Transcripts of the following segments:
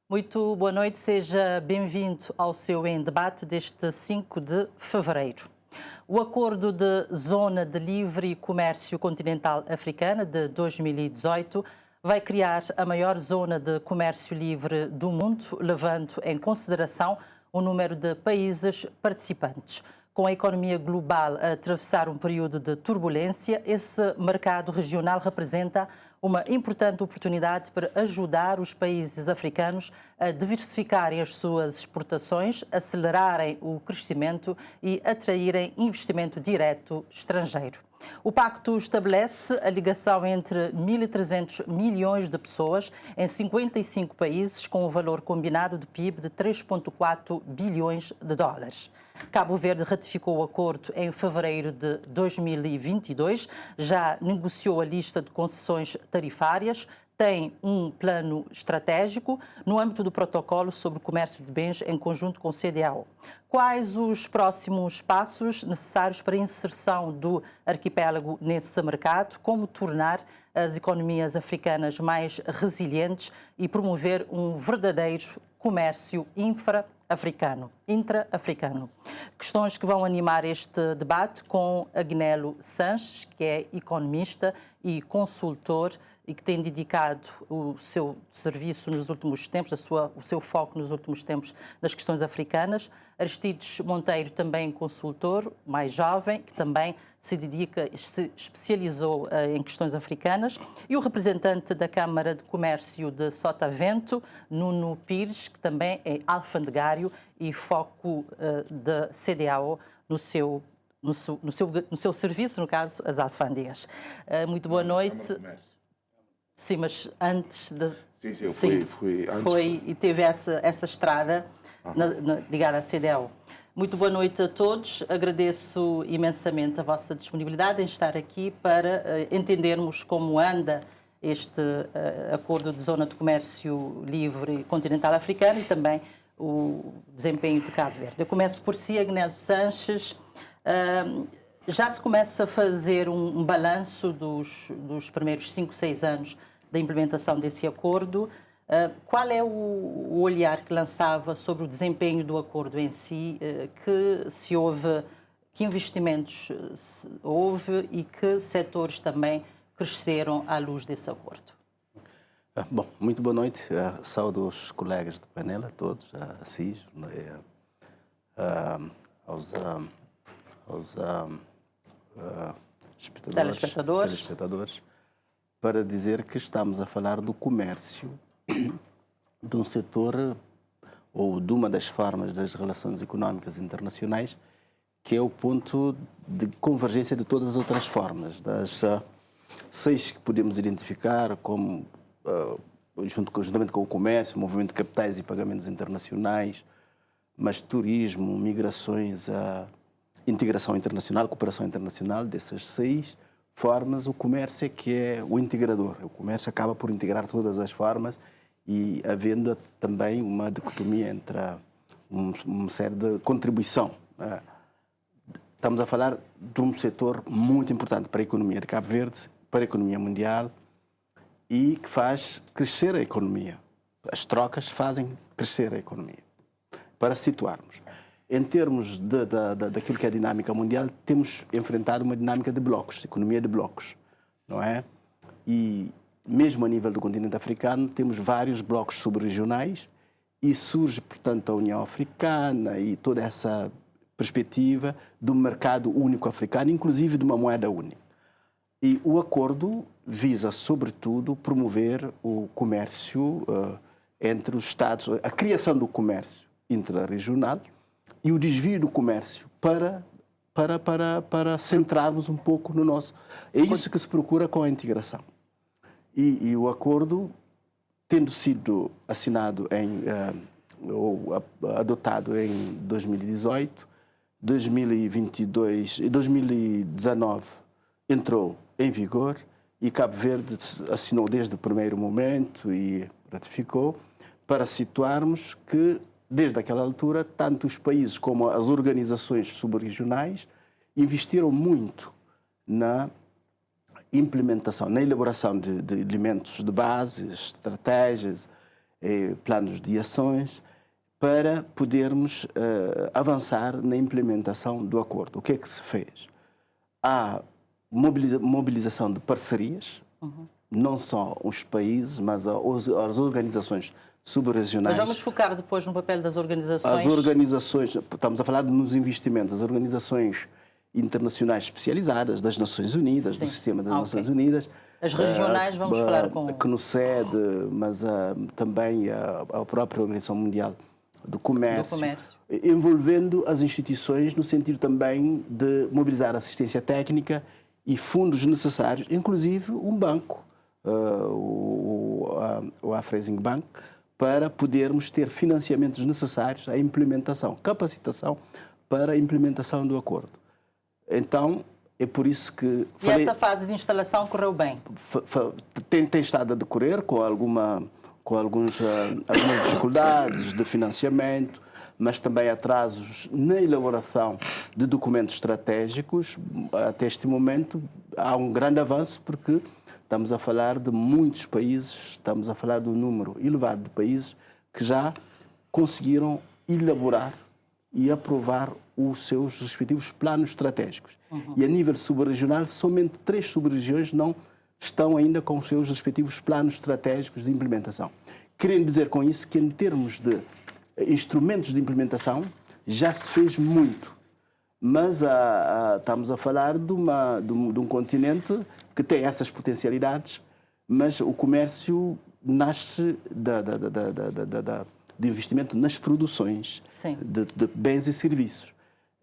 Muito boa noite, seja bem-vindo ao seu Em Debate deste 5 de fevereiro. O Acordo de Zona de Livre Comércio Continental Africana de 2018 vai criar a maior zona de comércio livre do mundo, levando em consideração o número de países participantes. Com a economia global a atravessar um período de turbulência, esse mercado regional representa uma importante oportunidade para ajudar os países africanos a diversificarem as suas exportações, acelerarem o crescimento e atraírem investimento direto estrangeiro. O pacto estabelece a ligação entre 1.300 milhões de pessoas em 55 países, com um valor combinado de PIB de 3,4 bilhões de dólares. Cabo Verde ratificou o acordo em fevereiro de 2022, já negociou a lista de concessões tarifárias, tem um plano estratégico no âmbito do protocolo sobre o comércio de bens em conjunto com o CEDEAO. Quais os próximos passos necessários para a inserção do arquipélago nesse mercado? Como tornar as economias africanas mais resilientes e promover um verdadeiro comércio intra-africano? Questões que vão animar este debate com Agnello Sanches, que é economista e consultor e que tem dedicado o seu serviço nos últimos tempos, o seu foco nos últimos tempos nas questões africanas. Aristides Monteiro, também consultor, mais jovem, que também se especializou em questões africanas. E o representante da Câmara de Comércio de Sotavento, Nuno Pires, que também é alfandegário e foco da CEDEAO no seu serviço, no caso, as alfândegas. Muito boa noite. Sim, mas antes da... Sim, fui antes. Foi e teve essa estrada ligada à CEDEAO. Muito boa noite a todos. Agradeço imensamente a vossa disponibilidade em estar aqui para entendermos como anda este acordo de zona de comércio livre continental africano e também o desempenho de Cabo Verde. Eu começo por si, Agnello Sanches. Já se começa a fazer um balanço dos primeiros 5, 6 anos da implementação desse acordo. Qual é o olhar que lançava sobre o desempenho do acordo em si? Que investimentos houve e que setores também cresceram à luz desse acordo? Bom, muito boa noite. Saúdo os colegas do painel, a todos, a Assis, aos telespectadores, para dizer que estamos a falar do comércio, de um setor ou de uma das formas das relações económicas internacionais, que é o ponto de convergência de todas as outras formas, das 6 que podemos identificar como, juntamente com o comércio, movimento de capitais e pagamentos internacionais, mas turismo, migrações, integração internacional, cooperação internacional. Dessas 6 formas, o comércio é que é o integrador. O comércio acaba por integrar todas as formas e havendo também uma dicotomia entre uma série de contribuição. Estamos a falar de um setor muito importante para a economia de Cabo Verde, para a economia mundial e que faz crescer a economia. As trocas fazem crescer a economia. Para situarmos, em termos daquilo que é a dinâmica mundial, temos enfrentado uma dinâmica de blocos, economia de blocos, não é? E mesmo a nível do continente africano, temos vários blocos subregionais e surge, portanto, a União Africana e toda essa perspectiva do mercado único africano, inclusive de uma moeda única. E o acordo visa, sobretudo, promover o comércio entre os Estados, a criação do comércio intrarregional e o desvio do comércio para centrarmos um pouco no nosso... É isso que se procura com a integração. E o acordo, tendo sido assinado ou adotado em 2018, 2022 e 2019 entrou em vigor e Cabo Verde assinou desde o primeiro momento e ratificou, para situarmos que desde aquela altura, tanto os países como as organizações subregionais investiram muito na implementação, na elaboração de elementos de base, estratégias, planos de ações, para podermos avançar na implementação do acordo. O que é que se fez? Há mobilização de parcerias, não só os países, mas as organizações subregionais. Mas vamos focar depois no papel das organizações. As organizações, estamos a falar nos investimentos, as organizações internacionais especializadas das Nações Unidas, do sistema das Nações Unidas. As regionais, vamos falar com... Que nos cede, mas também a própria Organização Mundial do Comércio, envolvendo as instituições no sentido também de mobilizar assistência técnica e fundos necessários, inclusive um banco, o Afrexim Bank, para podermos ter financiamentos necessários à implementação, capacitação para a implementação do acordo. Então, é por isso que... E essa fase de instalação correu bem? Tem estado a decorrer com algumas dificuldades de financiamento, mas também atrasos na elaboração de documentos estratégicos. Até este momento há um grande avanço, porque estamos a falar de muitos países, estamos a falar de um número elevado de países que já conseguiram elaborar e aprovar os seus respectivos planos estratégicos. E a nível subregional, somente 3 sub-regiões não estão ainda com os seus respectivos planos estratégicos de implementação. Querendo dizer com isso que, em termos de instrumentos de implementação, já se fez muito. Mas estamos a falar de um continente que tem essas potencialidades, mas o comércio nasce de investimento nas produções de bens e serviços.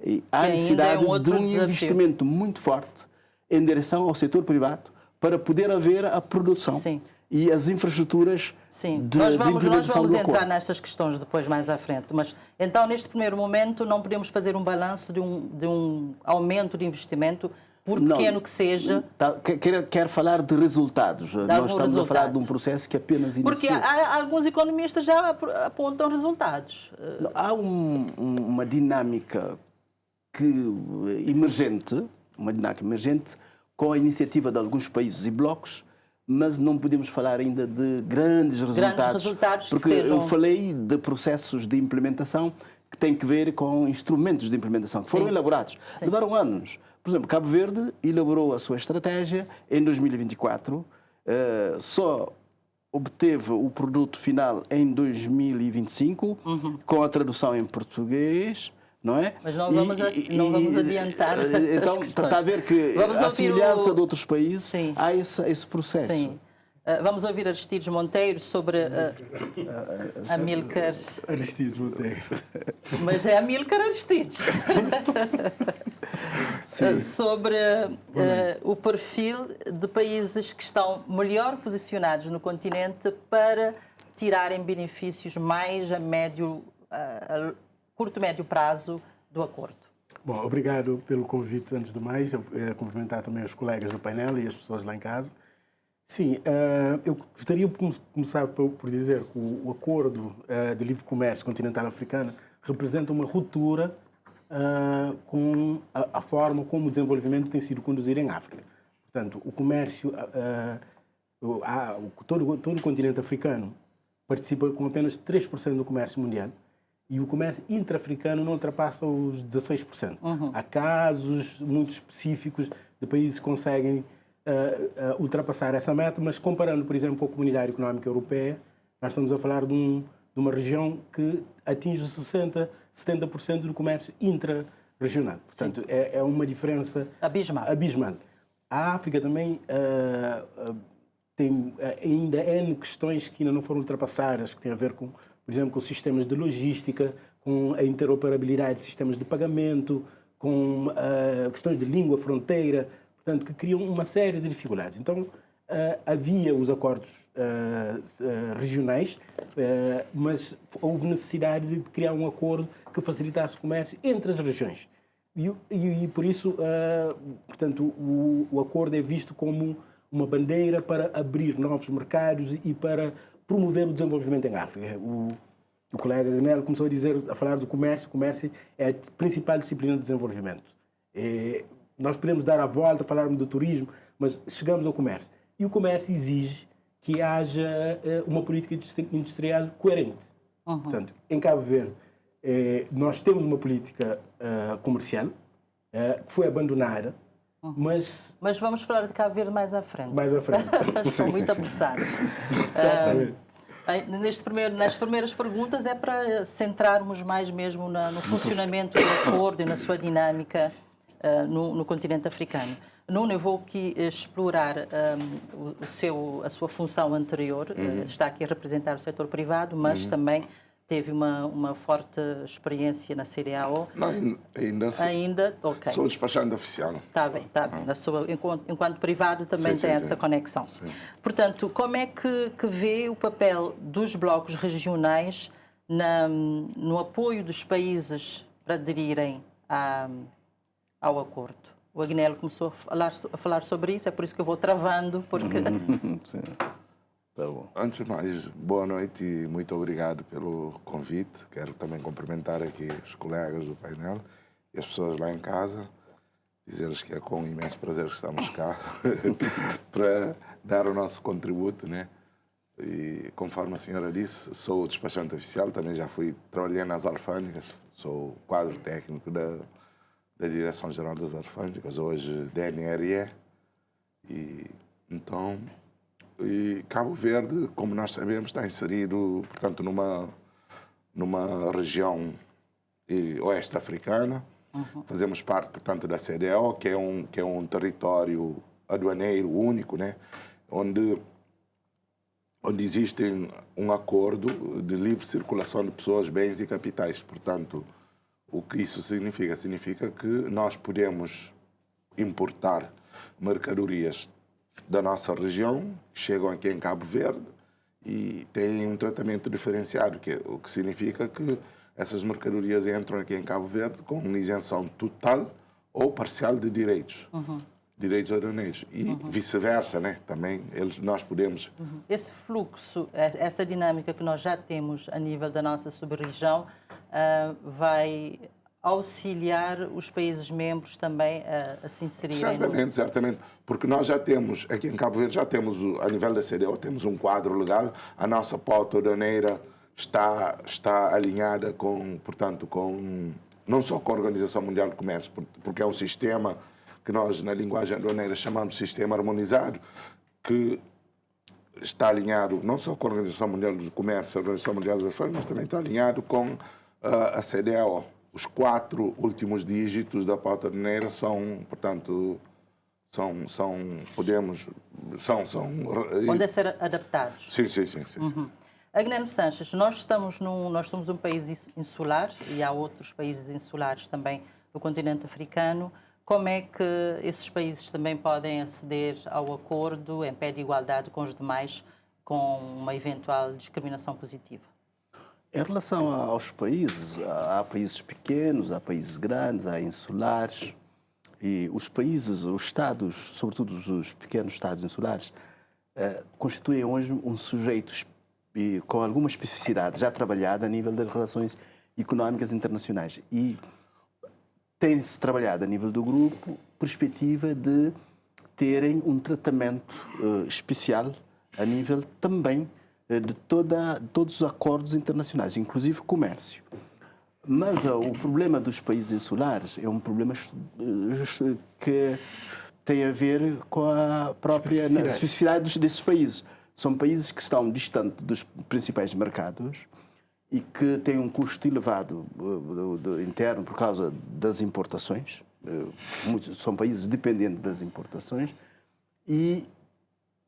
E há necessidade de um investimento muito forte em direção ao setor privado para poder haver a produção e as infraestruturas de implementação do acordo. Nós vamos entrar nestas questões depois, mais à frente. Mas, então, neste primeiro momento, não podemos fazer um balanço de um aumento de investimento, por pequeno que seja. Quer falar de resultados. Nós estamos a falar de um processo que apenas iniciou. Porque alguns economistas já apontam resultados. Há uma dinâmica emergente com a iniciativa de alguns países e blocos, mas não podemos falar ainda de grandes resultados porque eu falei de processos de implementação que têm que ver com instrumentos de implementação que foram elaborados. Levaram anos. Por exemplo, Cabo Verde elaborou a sua estratégia em 2024, só obteve o produto final em 2025, com a tradução em português, não é? Mas não vamos adiantar. Então, está a ver que a semelhança de outros países, há esse processo. Sim. Vamos ouvir Aristides Monteiro sobre Amílcar. Aristides Monteiro. Mas é Amílcar Aristides. Sobre o perfil de países que estão melhor posicionados no continente para tirarem benefícios mais a curto e médio prazo do acordo. Bom, obrigado pelo convite, antes de mais. Cumprimentar também os colegas do painel e as pessoas lá em casa. Sim, eu gostaria de começar por dizer que o Acordo de Livre Comércio Continental Africano representa uma ruptura com a forma como o desenvolvimento tem sido conduzido em África. Portanto, o comércio, todo o continente africano participa com apenas 3% do comércio mundial, e o comércio intra-africano não ultrapassa os 16%. Há casos muito específicos de países que conseguem ultrapassar essa meta, mas comparando, por exemplo, com a Comunidade Económica Europeia, nós estamos a falar de uma região que atinge 70% do comércio intra-regional. Portanto, é uma diferença abismal. A África também tem ainda N questões que ainda não foram ultrapassadas, que têm a ver com, por exemplo, com os sistemas de logística, com a interoperabilidade de sistemas de pagamento, com questões de língua, fronteira, portanto, que criam uma série de dificuldades. Então, havia os acordos regionais, mas houve necessidade de criar um acordo que facilitasse o comércio entre as regiões. E por isso, portanto, o acordo é visto como uma bandeira para abrir novos mercados e para promover o desenvolvimento em África. O colega Ganel começou a falar do comércio. O comércio é a principal disciplina do desenvolvimento. Nós podemos dar a volta, falarmos do turismo, mas chegamos ao comércio. E o comércio exige que haja uma política industrial coerente. Portanto, em Cabo Verde, nós temos uma política comercial que foi abandonada, mas vamos falar de Cabo Verde mais à frente. mais à frente. Estou muito apressados. Nas primeiras perguntas é para centrarmos mais mesmo no funcionamento do acordo e na sua dinâmica no continente africano. Nuno, eu vou aqui explorar a sua função anterior. Está aqui a representar o setor privado, mas também teve uma forte experiência na CDAO. Não, ainda ok. Sou despachante oficial. Está bem, está bem. Enquanto privado também tem essa conexão. Sim. Portanto, como é que vê o papel dos blocos regionais no apoio dos países para aderirem ao acordo? O Agnello começou a falar sobre isso, é por isso que eu vou travando, porque... Sim. Tá bom. Antes de mais, boa noite e muito obrigado pelo convite. Quero também cumprimentar aqui os colegas do painel e as pessoas lá em casa. Dizer-lhes que é com imenso prazer que estamos cá para dar o nosso contributo, né? E conforme a senhora disse, sou despachante oficial, também já trabalhei nas alfândegas, sou quadro técnico da Direção-Geral das Alfândegas, hoje DNRE. E então, Cabo Verde, como nós sabemos, está inserido, portanto, numa região oeste africana. Fazemos parte, portanto, da CDAO, que é um território aduaneiro único, né? Onde existe um acordo de livre circulação de pessoas, bens e capitais. Portanto, o que isso significa? Significa que nós podemos importar mercadorias da nossa região, que chegam aqui em Cabo Verde e têm um tratamento diferenciado, o que significa que essas mercadorias entram aqui em Cabo Verde com uma isenção total ou parcial de direitos. Direitos aduaneiros. E vice-versa, né? Também nós podemos... Esse fluxo, essa dinâmica que nós já temos a nível da nossa sub-região, vai auxiliar os países membros também a se inserirem? Certamente. Porque nós já temos, aqui em Cabo Verde, a nível da CDAO, temos um quadro legal. A nossa pauta aduaneira está alinhada portanto, não só com a Organização Mundial do Comércio, porque é um sistema que nós, na linguagem aduaneira, chamamos de sistema harmonizado, que está alinhado não só com a Organização Mundial do Comércio, a Organização Mundial das Alfândegas, mas também está alinhado com a CDAO. Os 4 últimos dígitos da pauta aduaneira portanto, podem ser adaptados. Sim. Agnello Sanches, nós somos um país insular e há outros países insulares também no continente africano. Como é que esses países também podem aceder ao acordo em pé de igualdade com os demais, com uma eventual discriminação positiva? Em relação aos países, há países pequenos, há países grandes, há insulares. E os países, os Estados, sobretudo os pequenos Estados insulares, constituem hoje um sujeito com alguma especificidade já trabalhada a nível das relações económicas internacionais. E tem-se trabalhado a nível do grupo perspectiva de terem um tratamento especial a nível também de todos os acordos internacionais, inclusive comércio. Mas o problema dos países insulares é um problema que tem a ver com a própria especificidade desses países. São países que estão distantes dos principais mercados e que têm um custo elevado interno por causa das importações. São países dependentes das importações,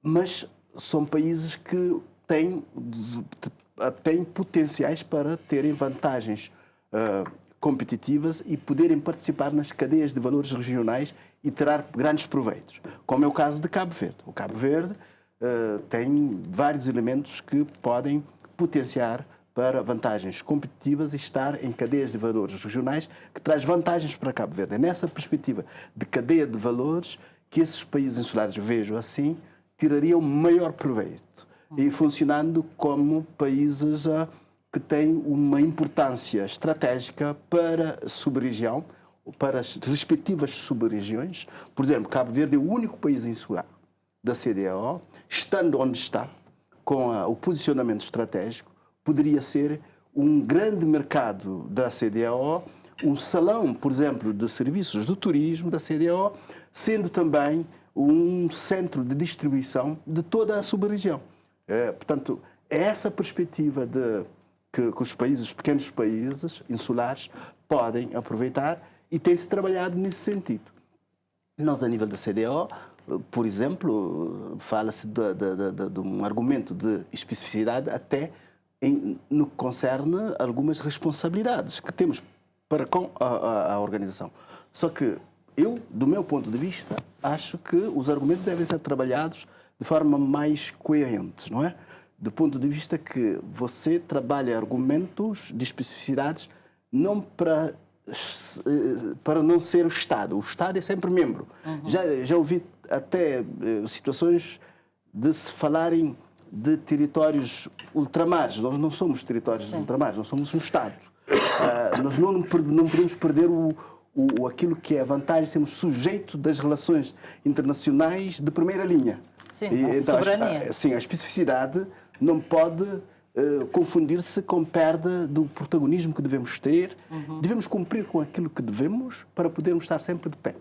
mas são países que têm potenciais para terem vantagens competitivas e poderem participar nas cadeias de valores regionais e tirar grandes proveitos, como é o caso de Cabo Verde. O Cabo Verde tem vários elementos que podem potenciar para vantagens competitivas e estar em cadeias de valores regionais que traz vantagens para Cabo Verde. É nessa perspectiva de cadeia de valores que esses países insulares, vejo assim, tirariam maior proveito e funcionando como países que têm uma importância estratégica para a sub-região, para as respectivas sub-regiões. Por exemplo, Cabo Verde é o único país insular da CDAO, estando onde está, com o posicionamento estratégico, poderia ser um grande mercado da CEDEAO, um salão, por exemplo, de serviços do turismo da CEDEAO, sendo também um centro de distribuição de toda a sub-região. Portanto, é essa perspectiva que os pequenos países insulares podem aproveitar e tem-se trabalhado nesse sentido. Nós, a nível da CEDEAO, por exemplo, fala-se de um argumento de especificidade até no que concerne algumas responsabilidades que temos para com a organização. Só que eu, do meu ponto de vista, acho que os argumentos devem ser trabalhados de forma mais coerente, não é? Do ponto de vista que você trabalha argumentos de especificidades não para não ser o Estado. O Estado é sempre membro. Já ouvi até situações de se falarem de territórios ultramares. Nós não somos territórios ultramares, nós somos um Estado. Nós não podemos perder aquilo que é a vantagem de sermos sujeito das relações internacionais de primeira linha. Sim, então, soberania. A especificidade não pode confundir-se com perda do protagonismo que devemos ter. Devemos cumprir com aquilo que devemos para podermos estar sempre de pé.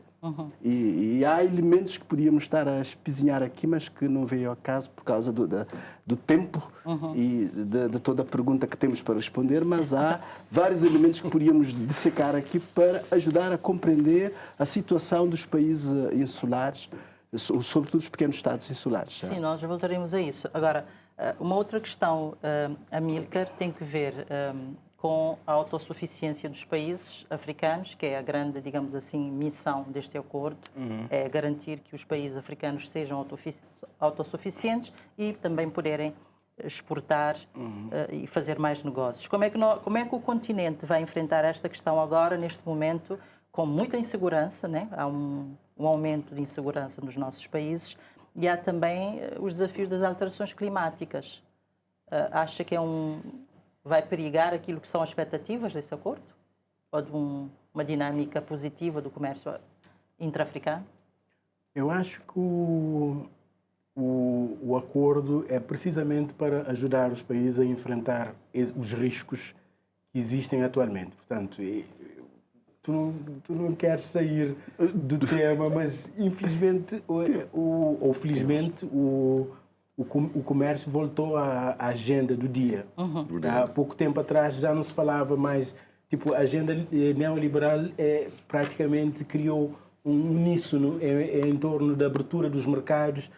E há elementos que podíamos estar a espizinhar aqui, mas que não veio ao caso por causa do tempo e de toda a pergunta que temos para responder, mas há vários elementos que podíamos dissecar aqui para ajudar a compreender a situação dos países insulares, sobretudo os pequenos Estados insulares. Sim, nós já voltaremos a isso. Agora, uma outra questão, Amílcar, tem que ver com a autossuficiência dos países africanos, que é a grande, digamos assim, missão deste acordo, é garantir que os países africanos sejam autossuficientes e também poderem exportar e fazer mais negócios. Como é que o continente vai enfrentar esta questão agora, neste momento, com muita insegurança, né? Há um aumento de insegurança nos nossos países e há também os desafios das alterações climáticas. Acha que vai perigar aquilo que são as expectativas desse acordo? Ou de uma dinâmica positiva do comércio intra-africano? Eu acho que o acordo é precisamente para ajudar os países a enfrentar os riscos que existem atualmente. Portanto, tu não queres sair do tema, mas infelizmente ou felizmente o comércio voltou à agenda do dia. Há pouco tempo atrás já não se falava mais, a agenda neoliberal praticamente criou um uníssono em torno da abertura dos mercados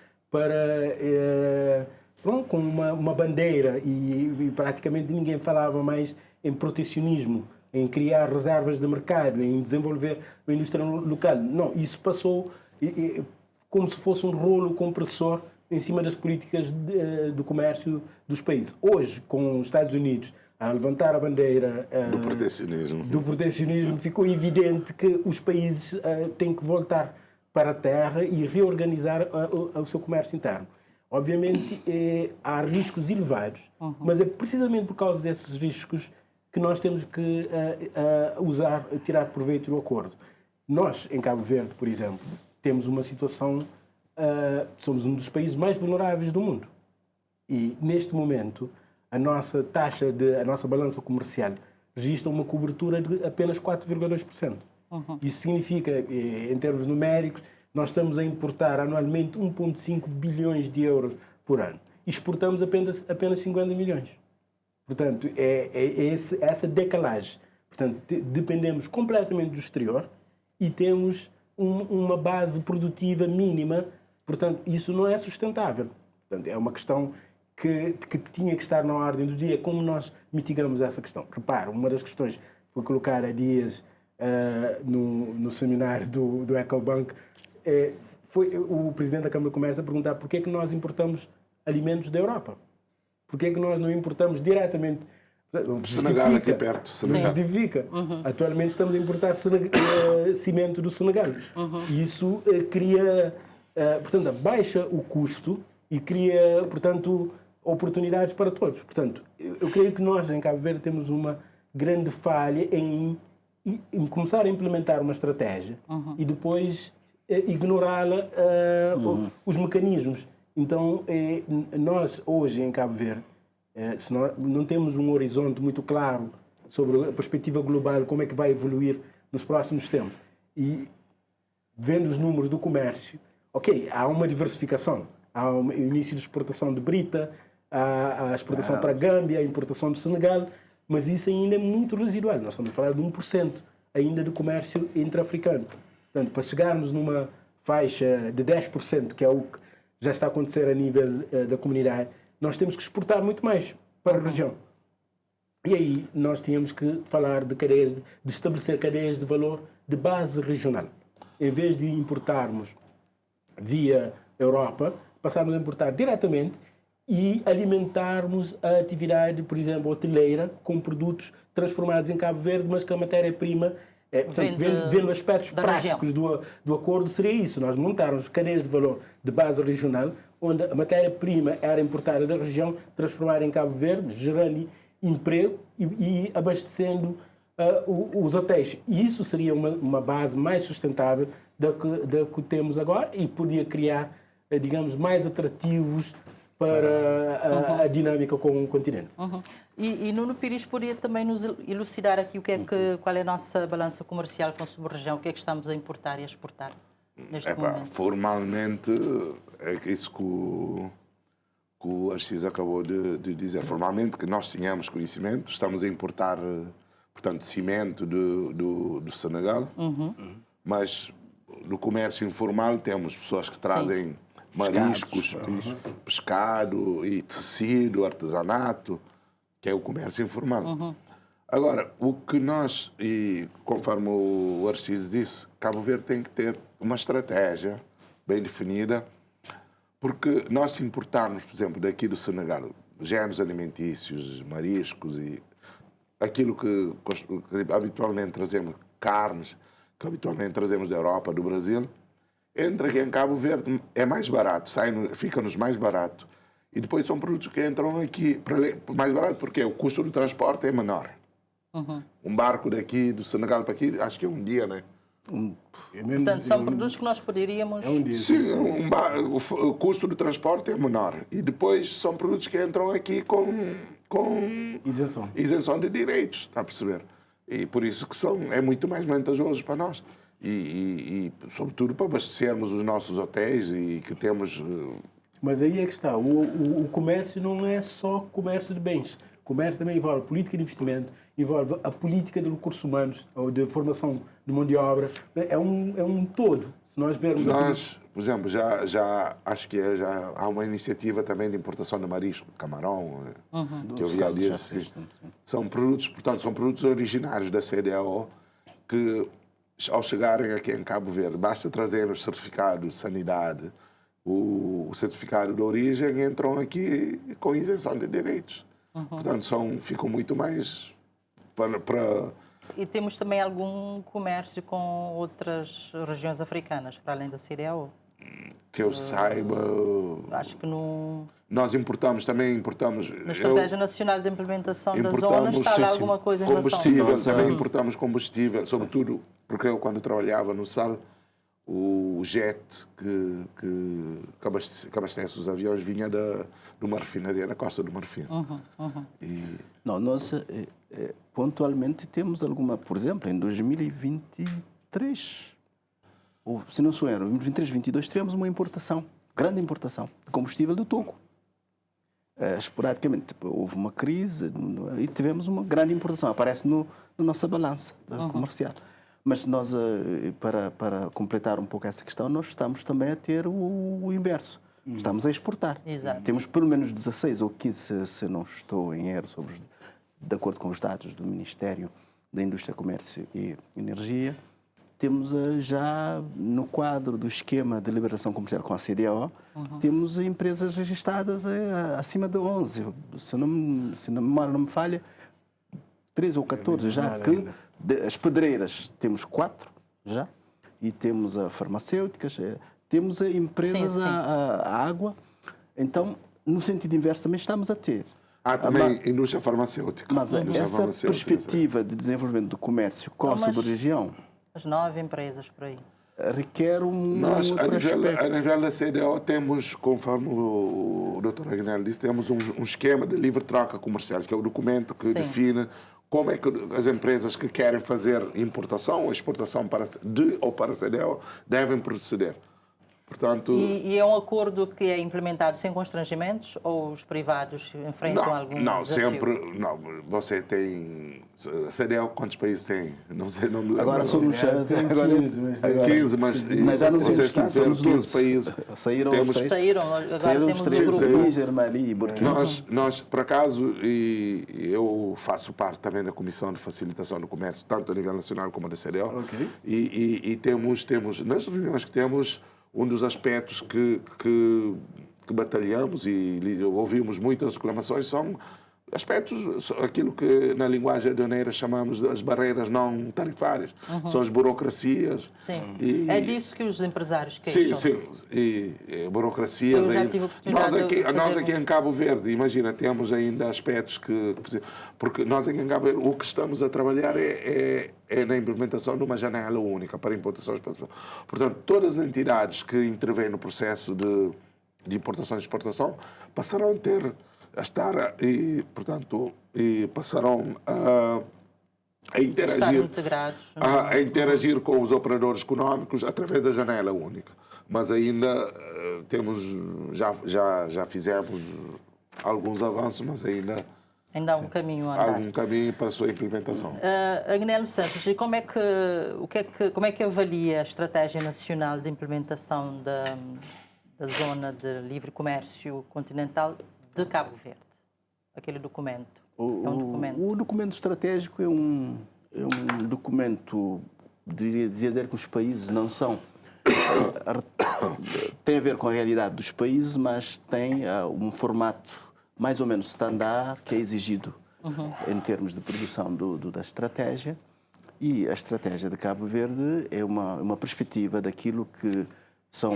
com uma bandeira e praticamente ninguém falava mais em protecionismo, em criar reservas de mercado, em desenvolver a indústria local. Não, isso passou como se fosse um rolo compressor em cima das políticas do comércio dos países. Hoje, com os Estados Unidos a levantar a bandeira do protecionismo, ficou evidente que os países têm que voltar para a terra e reorganizar o seu comércio interno. Obviamente, há riscos elevados, mas é precisamente por causa desses riscos que nós temos que tirar proveito do acordo. Nós, em Cabo Verde, por exemplo, temos uma situação, somos um dos países mais vulneráveis do mundo. E, neste momento, a nossa balança comercial registra uma cobertura de apenas 4,2%. Isso significa, em termos numéricos, nós estamos a importar anualmente 1,5 bilhões de euros por ano. E exportamos apenas 50 milhões. Portanto, essa decalagem. Portanto, dependemos completamente do exterior e temos uma base produtiva mínima. Portanto, isso não é sustentável. Portanto, é uma questão que tinha que estar na ordem do dia. Como nós mitigamos essa questão? Repara, uma das questões que foi colocada há dias no seminário do Ecobank foi o presidente da Câmara de Comércio a perguntar por que é que nós importamos alimentos da Europa. Por que é que nós não importamos diretamente? Senegal aqui perto. Não justifica. Atualmente estamos a importar cimento do Senegal. E isso cria, portanto, baixa o custo e cria, portanto, oportunidades para todos. Portanto, eu creio que nós, em Cabo Verde, temos uma grande falha em começar a implementar uma estratégia e depois ignorá-la, os mecanismos Então, nós hoje em Cabo Verde, se nós não temos um horizonte muito claro sobre a perspectiva global, como é que vai evoluir nos próximos tempos. E vendo os números do comércio, ok, há uma diversificação. Há o início de exportação de brita, há a exportação para a Gâmbia, a importação do Senegal, mas isso ainda é muito residual. Nós estamos a falar de 1% ainda do comércio intra-africano. Portanto, para chegarmos numa faixa de 10%, que é o que já está a acontecer a nível da comunidade, nós temos que exportar muito mais para a região. E aí nós tínhamos que falar de estabelecer cadeias de valor de base regional. Em vez de importarmos via Europa, passarmos a importar diretamente e alimentarmos a atividade, por exemplo, hoteleira, com produtos transformados em Cabo Verde, mas que a matéria-prima, vendo aspectos práticos do acordo, seria isso. Nós montarmos cadeias de valor de base regional, onde a matéria-prima era importada da região, transformada em Cabo Verde, gerando emprego e abastecendo os hotéis. E isso seria uma base mais sustentável da que temos agora e podia criar, digamos, mais atrativos para a dinâmica com o continente. E Nuno Pires poderia também nos elucidar aqui qual é a nossa balança comercial com a sub-região, o que é que estamos a importar e a exportar neste momento? Formalmente, é isso que o Assis acabou de dizer. Formalmente, que nós tínhamos conhecimento, estamos a importar, portanto, cimento do Senegal, mas no comércio informal temos pessoas que trazem mariscos, pescado e tecido, artesanato, que é o comércio informal. Agora, o que nós, e conforme o Arciso disse, Cabo Verde tem que ter uma estratégia bem definida, porque nós se importarmos, por exemplo, daqui do Senegal, géneros alimentícios, mariscos e aquilo que habitualmente trazemos, carnes, que habitualmente trazemos da Europa, do Brasil, entra aqui em Cabo Verde, é mais barato, fica-nos mais barato. E depois são produtos que entram aqui mais barato, porque o custo do transporte é menor. Um barco daqui, do Senegal para aqui, acho que é um dia, né? Portanto, são produtos que nós poderíamos... É um dia. Sim, o custo do transporte é menor. E depois são produtos que entram aqui com isenção de direitos, está a perceber? E por isso que é muito mais vantajoso para nós. E sobretudo para abastecermos os nossos hotéis e que temos... Mas aí é que está. O comércio não é só comércio de bens. O comércio também envolve política de investimento, envolve a política de recursos humanos, ou de formação de mão de obra. É um todo. Se nós vermos... Nós, por exemplo, já acho que já há uma iniciativa também de importação de marisco, camarão, que eu vi há dias. São produtos, portanto, são produtos originários da CDAO que, ao chegarem aqui em Cabo Verde, basta trazer o certificado de sanidade, o certificado de origem, entram aqui com isenção de direitos. Portanto, ficam muito mais para... E temos também algum comércio com outras regiões africanas, para além da CDAO? Que eu saiba... Acho que não... Nós importamos. Na Estratégia Nacional de Implementação da Zona está lá alguma coisa em relação... Combustível, também importamos combustível, sobretudo porque eu, quando trabalhava no SAL, o jet que abastece os aviões vinha de uma refinaria na Costa do Marfim. Não, nós pontualmente temos alguma, por exemplo, em 2023, ou se não sou erro, em 2023, 2022, tivemos uma grande importação de combustível do Togo. Esporadicamente houve uma crise e tivemos uma grande importação, aparece na nossa balança comercial. Mas nós, para completar um pouco essa questão, nós estamos também a ter o inverso. Estamos a exportar. Exato. Temos pelo menos 16 ou 15, se não estou em erro, de acordo com os dados do Ministério da Indústria, Comércio e Energia, temos já no quadro do esquema de liberação comercial com a CDAO, temos empresas registradas acima de 11, se a memória não me falha, 13 ou 14 já, que as pedreiras temos 4 já, e temos a farmacêuticas, temos empresas a água. Então, no sentido inverso, também estamos a ter. Também indústria farmacêutica. Mas essa perspectiva de desenvolvimento do comércio com a sub-região... As 9 empresas por aí. requer Nós, outro a aspecto. nível da CDO, temos, conforme o Dr. Agnello disse, temos um esquema de livre troca comercial, que é o documento que define como é que as empresas que querem fazer importação ou exportação de ou para a CDO devem proceder. Portanto, e é um acordo que é implementado sem constrangimentos ou os privados enfrentam algum desafio? Sempre. Não, você tem. A CDL, quantos países tem? Não sei, não me lembro. Agora somos agora 15, mas já não vocês somos têm somos 15 12. países. Saíram Temos, os três. Agora Saíram os temos três, o grupo. Níger, Mali e Burkina. nós, por acaso, e eu faço parte também da Comissão de Facilitação do Comércio, tanto a nível nacional como da CDL. Ok. E temos, nas reuniões que temos, um dos aspectos que batalhamos e ouvimos muitas reclamações são aspectos, aquilo que na linguagem aduaneira chamamos de as barreiras não tarifárias. São as burocracias. Sim. E, É disso que os empresários queixam. sim. E burocracias. Eu já tive a oportunidade Nós de aqui em Cabo Verde, imagina, temos ainda aspectos que... Porque nós aqui em Cabo Verde, o que estamos a trabalhar é na implementação de uma janela única para importações. Portanto, todas as entidades que intervêm no processo de importação e exportação passarão a ter... a estar e, portanto, passarão a interagir, Estar integrados. a interagir com os operadores económicos através da janela única. Mas ainda temos, já fizemos alguns avanços, mas ainda há um caminho a andar. há um caminho para a sua implementação. Agnello Santos, e como é que avalia a estratégia nacional de implementação da zona de livre comércio continental de Cabo Verde? Aquele documento. O documento estratégico é um documento, dizer que os países não são... tem a ver com a realidade dos países, mas tem um formato mais ou menos standard que é exigido em termos de produção da estratégia. E a estratégia de Cabo Verde é uma perspectiva daquilo que são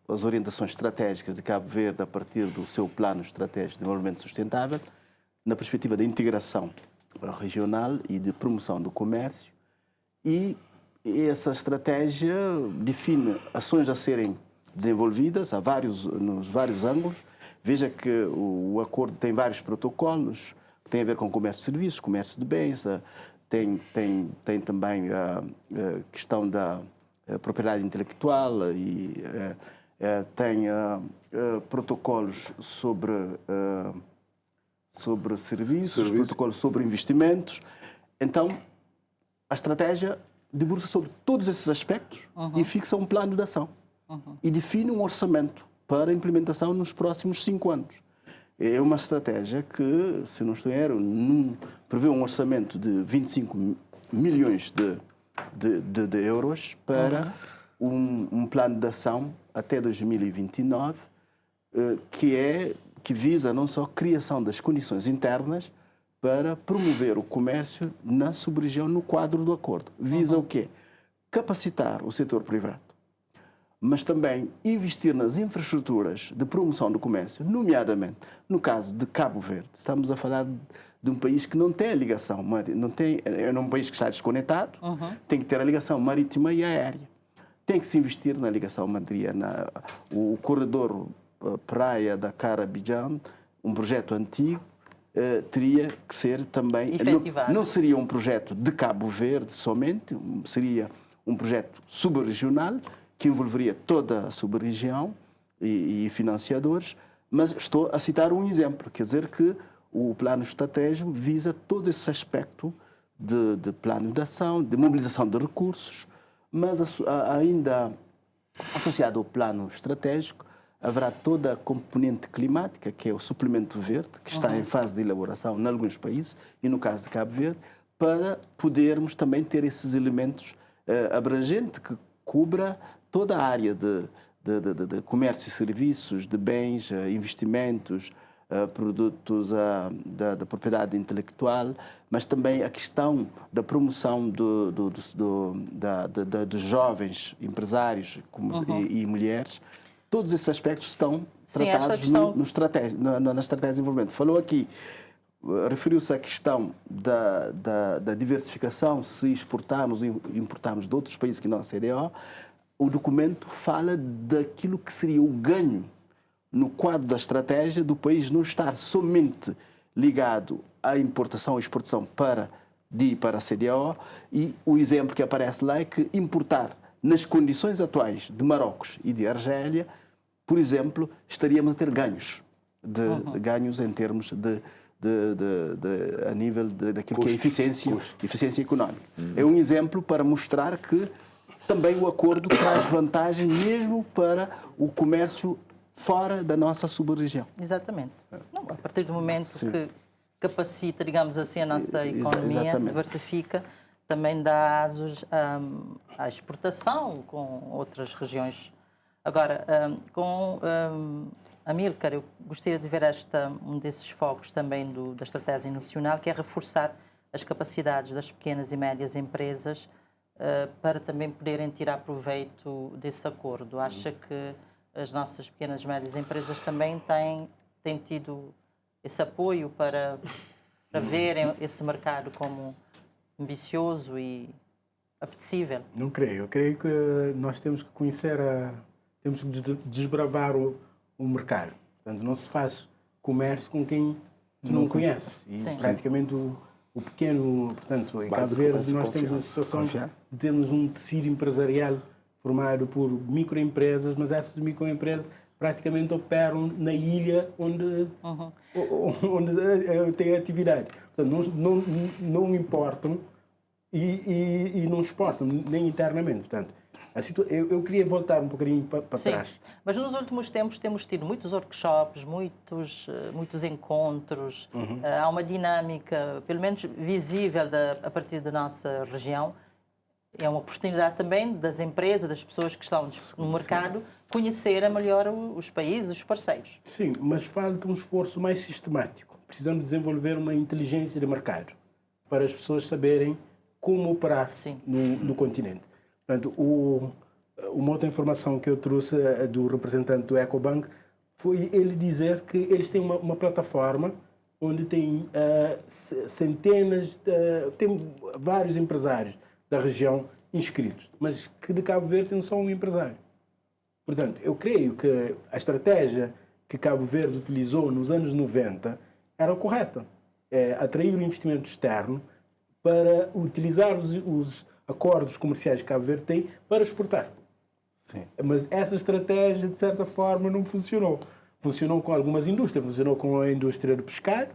as orientações estratégicas de Cabo Verde a partir do seu plano estratégico de desenvolvimento sustentável, na perspectiva da integração regional e de promoção do comércio. E essa estratégia define ações a serem desenvolvidas nos vários ângulos. Veja que o acordo tem vários protocolos que têm a ver com comércio de serviços, comércio de bens, tem também a questão da propriedade intelectual e tem protocolos sobre serviços, protocolos sobre investimentos. Então, a estratégia debruça sobre todos esses aspectos e fixa um plano de ação e define um orçamento para a implementação nos próximos 5 anos. É uma estratégia que, se não estou em erro, prevê um orçamento de 25 milhões de euros para um plano de ação até 2029, que visa não só a criação das condições internas para promover o comércio na sub-região no quadro do acordo. Visa o quê? Capacitar o setor privado, mas também investir nas infraestruturas de promoção do comércio, nomeadamente no caso de Cabo Verde. Estamos a falar de um país que não tem a ligação, é um país que está desconectado, tem que ter a ligação marítima e aérea. Tem que se investir na ligação marítima, o corredor Praia da Cara-Abidjan, um projeto antigo, teria que ser também... Não seria um projeto de Cabo Verde somente, seria um projeto subregional que envolveria toda a sub-região e financiadores, mas estou a citar um exemplo, quer dizer que o plano estratégico visa todo esse aspecto de plano de ação, de mobilização de recursos, mas ainda associado ao plano estratégico haverá toda a componente climática, que é o suplemento verde, que está em fase de elaboração em alguns países, e no caso de Cabo Verde, para podermos também ter esses elementos abrangentes que cubra toda a área de comércio e serviços, de bens, investimentos, produtos da propriedade intelectual, mas também a questão da promoção dos jovens empresários e mulheres. Todos esses aspectos estão tratados na estratégia de desenvolvimento. Falou aqui, referiu-se à questão da diversificação, se exportarmos e importarmos de outros países que não a CDO. o documento fala daquilo que seria o ganho no quadro da estratégia do país não estar somente ligado à importação e exportação para a CDAO, e o exemplo que aparece lá é que importar nas condições atuais de Marrocos e de Argélia, por exemplo, estaríamos a ter ganhos, ganhos em termos a nível daquilo que é eficiência económica. É um exemplo para mostrar que também o acordo traz vantagem mesmo para o comércio fora da nossa sub-região. Exatamente. Não, a partir do momento que capacita, digamos assim, a nossa economia, diversifica, também dá asos à exportação com outras regiões. Agora, com Amílcar, eu gostaria de ver um desses focos também da estratégia nacional, que é reforçar as capacidades das pequenas e médias empresas para também poderem tirar proveito desse acordo. Acha que as nossas pequenas e médias empresas também têm tido esse apoio para verem esse mercado como ambicioso e apetecível? Não creio. Eu creio que nós temos que conhecer, temos que desbravar o mercado. Portanto, não se faz comércio com quem não conhece. E praticamente o pequeno, portanto, em Cabo Verde nós temos uma situação de termos um tecido empresarial formado por microempresas, mas essas microempresas praticamente operam na ilha onde têm atividade. Portanto, não importam e não exportam, nem internamente. Portanto, eu queria voltar um bocadinho para trás. Mas nos últimos tempos temos tido muitos workshops, muitos encontros. Há uma dinâmica, pelo menos visível, a partir da nossa região. É uma oportunidade também das empresas, das pessoas que estão no mercado, conhecerem melhor os países, os parceiros. Sim, mas falta um esforço mais sistemático. Precisamos desenvolver uma inteligência de mercado para as pessoas saberem como operar no continente. Portanto, uma outra informação que eu trouxe do representante do Ecobank foi ele dizer que eles têm uma plataforma onde tem tem vários empresários da região inscritos, mas que de Cabo Verde tem só um empresário. Portanto, eu creio que a estratégia que Cabo Verde utilizou nos anos 90 era correta. Atrair o investimento externo para utilizar os acordos comerciais que Cabo Verde tem para exportar. Sim. Mas essa estratégia, de certa forma, não funcionou. Funcionou com algumas indústrias, funcionou com a indústria do pescado,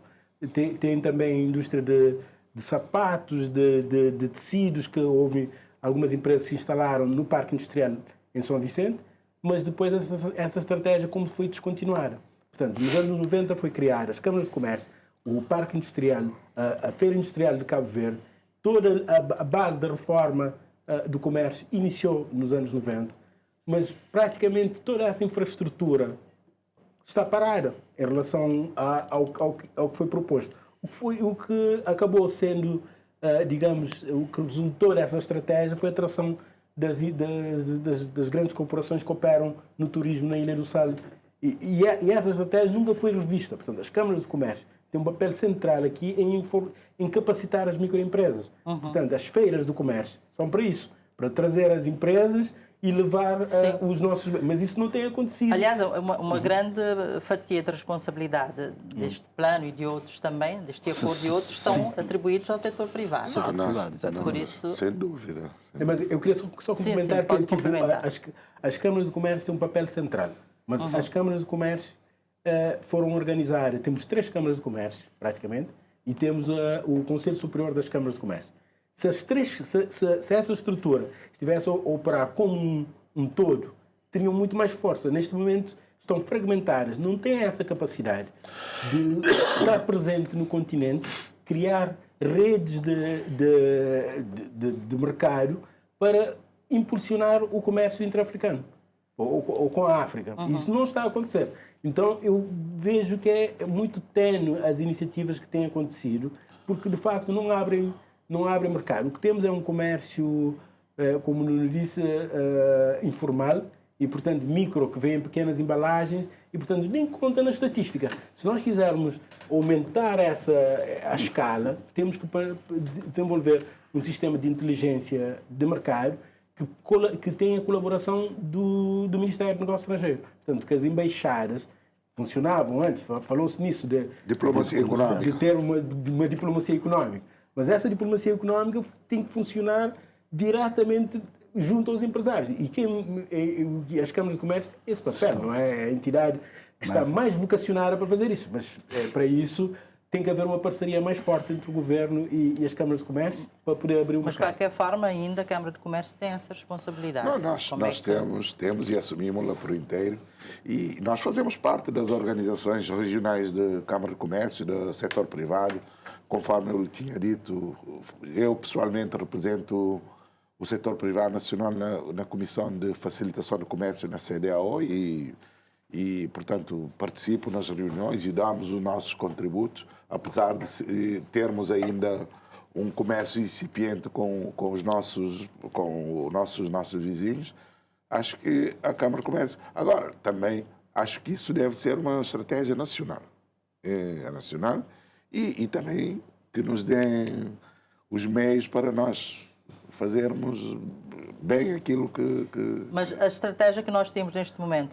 tem também a indústria de sapatos, de tecidos, que houve algumas empresas que se instalaram no Parque Industrial em São Vicente, mas depois essa estratégia como foi descontinuada. Portanto, nos anos 90 foi criada as câmaras de comércio, o Parque Industrial, a Feira Industrial de Cabo Verde, toda a base da reforma do comércio iniciou nos anos 90, mas praticamente toda essa infraestrutura está parada em relação ao que foi proposto. O que acabou sendo, digamos, o que resultou dessa estratégia foi a atração das grandes corporações que operam no turismo na Ilha do Sal. E essa estratégia nunca foi revista. Portanto, as câmaras de comércio têm um papel central aqui em capacitar as microempresas. Portanto, as feiras do comércio são para isso, para trazer as empresas e levar os nossos... Mas isso não tem acontecido. Aliás, uma grande fatia de responsabilidade deste plano e de outros também, deste acordo e outros, estão atribuídos ao setor privado. Por isso... Sem dúvida. Mas eu queria só complementar que as câmaras de comércio têm um papel central. Mas as câmaras de comércio foram organizadas... Temos 3 câmaras de comércio, praticamente, e temos o Conselho Superior das Câmaras de Comércio. Se essa estrutura estivesse a operar como um todo, teriam muito mais força. Neste momento estão fragmentadas, não têm essa capacidade de estar presente no continente, criar redes de mercado para impulsionar o comércio intra-africano ou com a África. Isso não está a acontecer. Então eu vejo que é muito ténue as iniciativas que têm acontecido, porque de facto não abrem mercado. O que temos é um comércio, como nos disse, informal e, portanto, micro, que vem em pequenas embalagens e, portanto, nem conta na estatística. Se nós quisermos aumentar a escala, temos que desenvolver um sistema de inteligência de mercado que tem a colaboração do Ministério do Negócio Estrangeiro. Portanto, que as embaixadas funcionavam antes, falou-se nisso, Diplomacia económica. de ter uma diplomacia económica. Mas essa diplomacia económica tem que funcionar diretamente junto aos empresários. E as câmaras de comércio têm esse papel, não é? A entidade que está mais vocacionada para fazer isso. Mas para isso tem que haver uma parceria mais forte entre o governo e as câmaras de comércio para poder abrir o mercado. Mas, de qualquer forma, ainda a Câmara de Comércio tem essa responsabilidade. Não, nós temos e assumimos-la por inteiro. E nós fazemos parte das organizações regionais de Câmara de Comércio, do setor privado. Conforme eu tinha dito, eu pessoalmente represento o setor privado nacional na Comissão de Facilitação do Comércio na CEDEAO e, portanto, participo nas reuniões e damos os nossos contributos, apesar de termos ainda um comércio incipiente com os nossos vizinhos. Acho que a Câmara de Comércio... Agora, também acho que isso deve ser uma estratégia nacional. E também que nos deem os meios para nós fazermos bem aquilo que... Mas a estratégia que nós temos neste momento,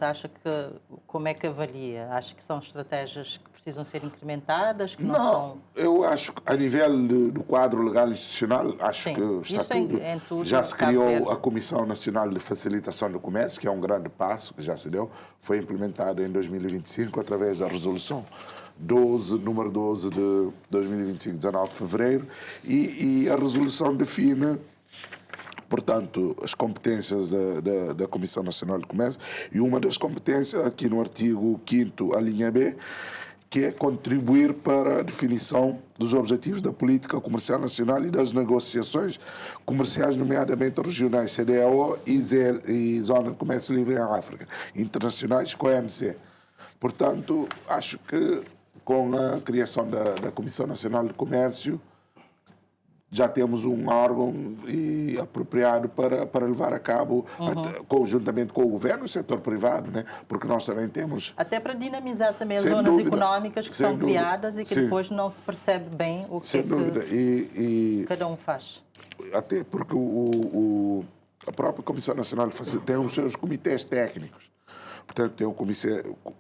como é que avalia? Acha que são estratégias que precisam ser incrementadas? Que não são... Eu acho que a nível do quadro legal institucional, acho Sim, que está tudo. em tudo. Já se criou a Comissão Nacional de Facilitação do Comércio, que é um grande passo que já se deu. Foi implementado em 2025 através da resolução número 12 de 2025, 19 de fevereiro, e a resolução define, portanto, as competências da Comissão Nacional de Comércio, e uma das competências, aqui no artigo 5º, a linha B, que é contribuir para a definição dos objetivos da política comercial nacional e das negociações comerciais, nomeadamente regionais, CEDEAO e Zona de Comércio Livre em África, internacionais com a OMC. Portanto, acho que com a criação da Comissão Nacional de Comércio, já temos um órgão apropriado para levar a cabo, conjuntamente com o governo e o setor privado, né? Porque nós também temos... Até para dinamizar também as Sem zonas dúvida, económicas que sem são dúvida. criadas e que Sim. depois não se percebe bem o que Sem dúvida. E cada um faz. até porque a própria Comissão Nacional de Facilitação tem os seus comitês técnicos. Portanto, tem o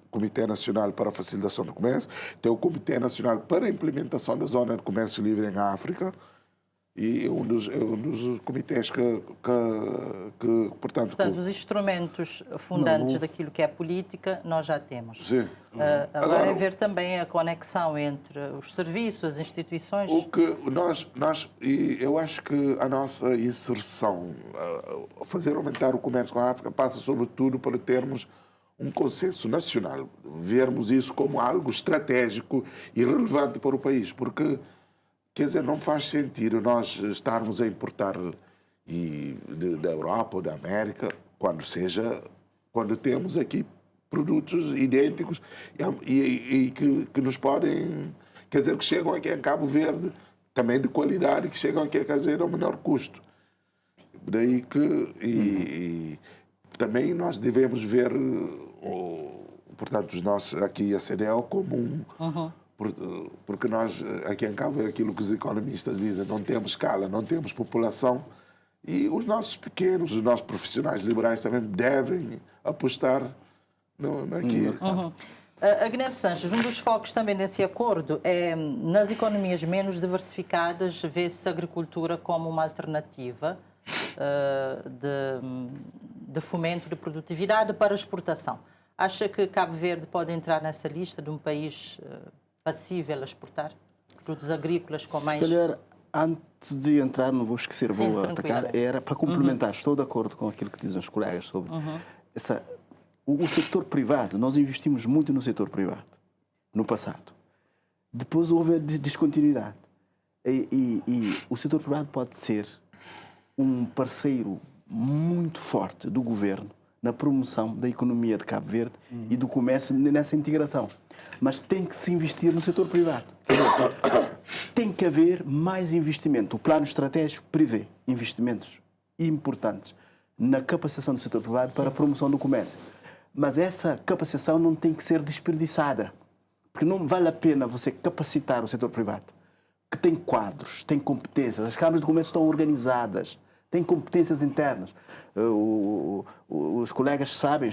Comitê Nacional para a Facilitação do Comércio, tem o Comitê Nacional para a Implementação da Zona de Comércio Livre em África, e um dos comitês que portanto, os instrumentos fundantes daquilo que é política, nós já temos. Sim. Agora é ver também a conexão entre os serviços, as instituições. O que eu acho que a nossa inserção, fazer aumentar o comércio com a África, passa sobretudo para termos um consenso nacional, vermos isso como algo estratégico e relevante para o país, porque, quer dizer, não faz sentido nós estarmos a importar da Europa ou da América quando temos aqui produtos idênticos e que nos podem, quer dizer, que chegam aqui em Cabo Verde, também de qualidade, que chegam aqui, quer dizer, ao menor custo. Daí que também nós devemos ver, portanto, aqui a CEDEAO como porque nós, aqui em Cabo Verde, aquilo que os economistas dizem, não temos escala, não temos população, e os nossos pequenos, os nossos profissionais liberais também devem apostar aqui. Agneto Sanches, um dos focos também nesse acordo é, nas economias menos diversificadas, vê-se a agricultura como uma alternativa de fomento de produtividade para exportação. Acha que Cabo Verde pode entrar nessa lista de um país passível a exportar produtos agrícolas com mais... Se calhar, antes de entrar, não vou esquecer, Sim, vou atacar, era para complementar, estou de acordo com aquilo que dizem os colegas sobre o setor privado. Nós investimos muito no setor privado, no passado. Depois houve a descontinuidade. E o setor privado pode ser um parceiro muito forte do governo na promoção da economia de Cabo Verde e do comércio nessa integração. Mas tem que se investir no setor privado. Tem que haver mais investimento. O plano estratégico prevê investimentos importantes na capacitação do setor privado para a promoção do comércio. Mas essa capacitação não tem que ser desperdiçada. Porque não vale a pena você capacitar o setor privado, que tem quadros, tem competências, as câmaras de comércio estão organizadas, tem competências internas. Os colegas sabem,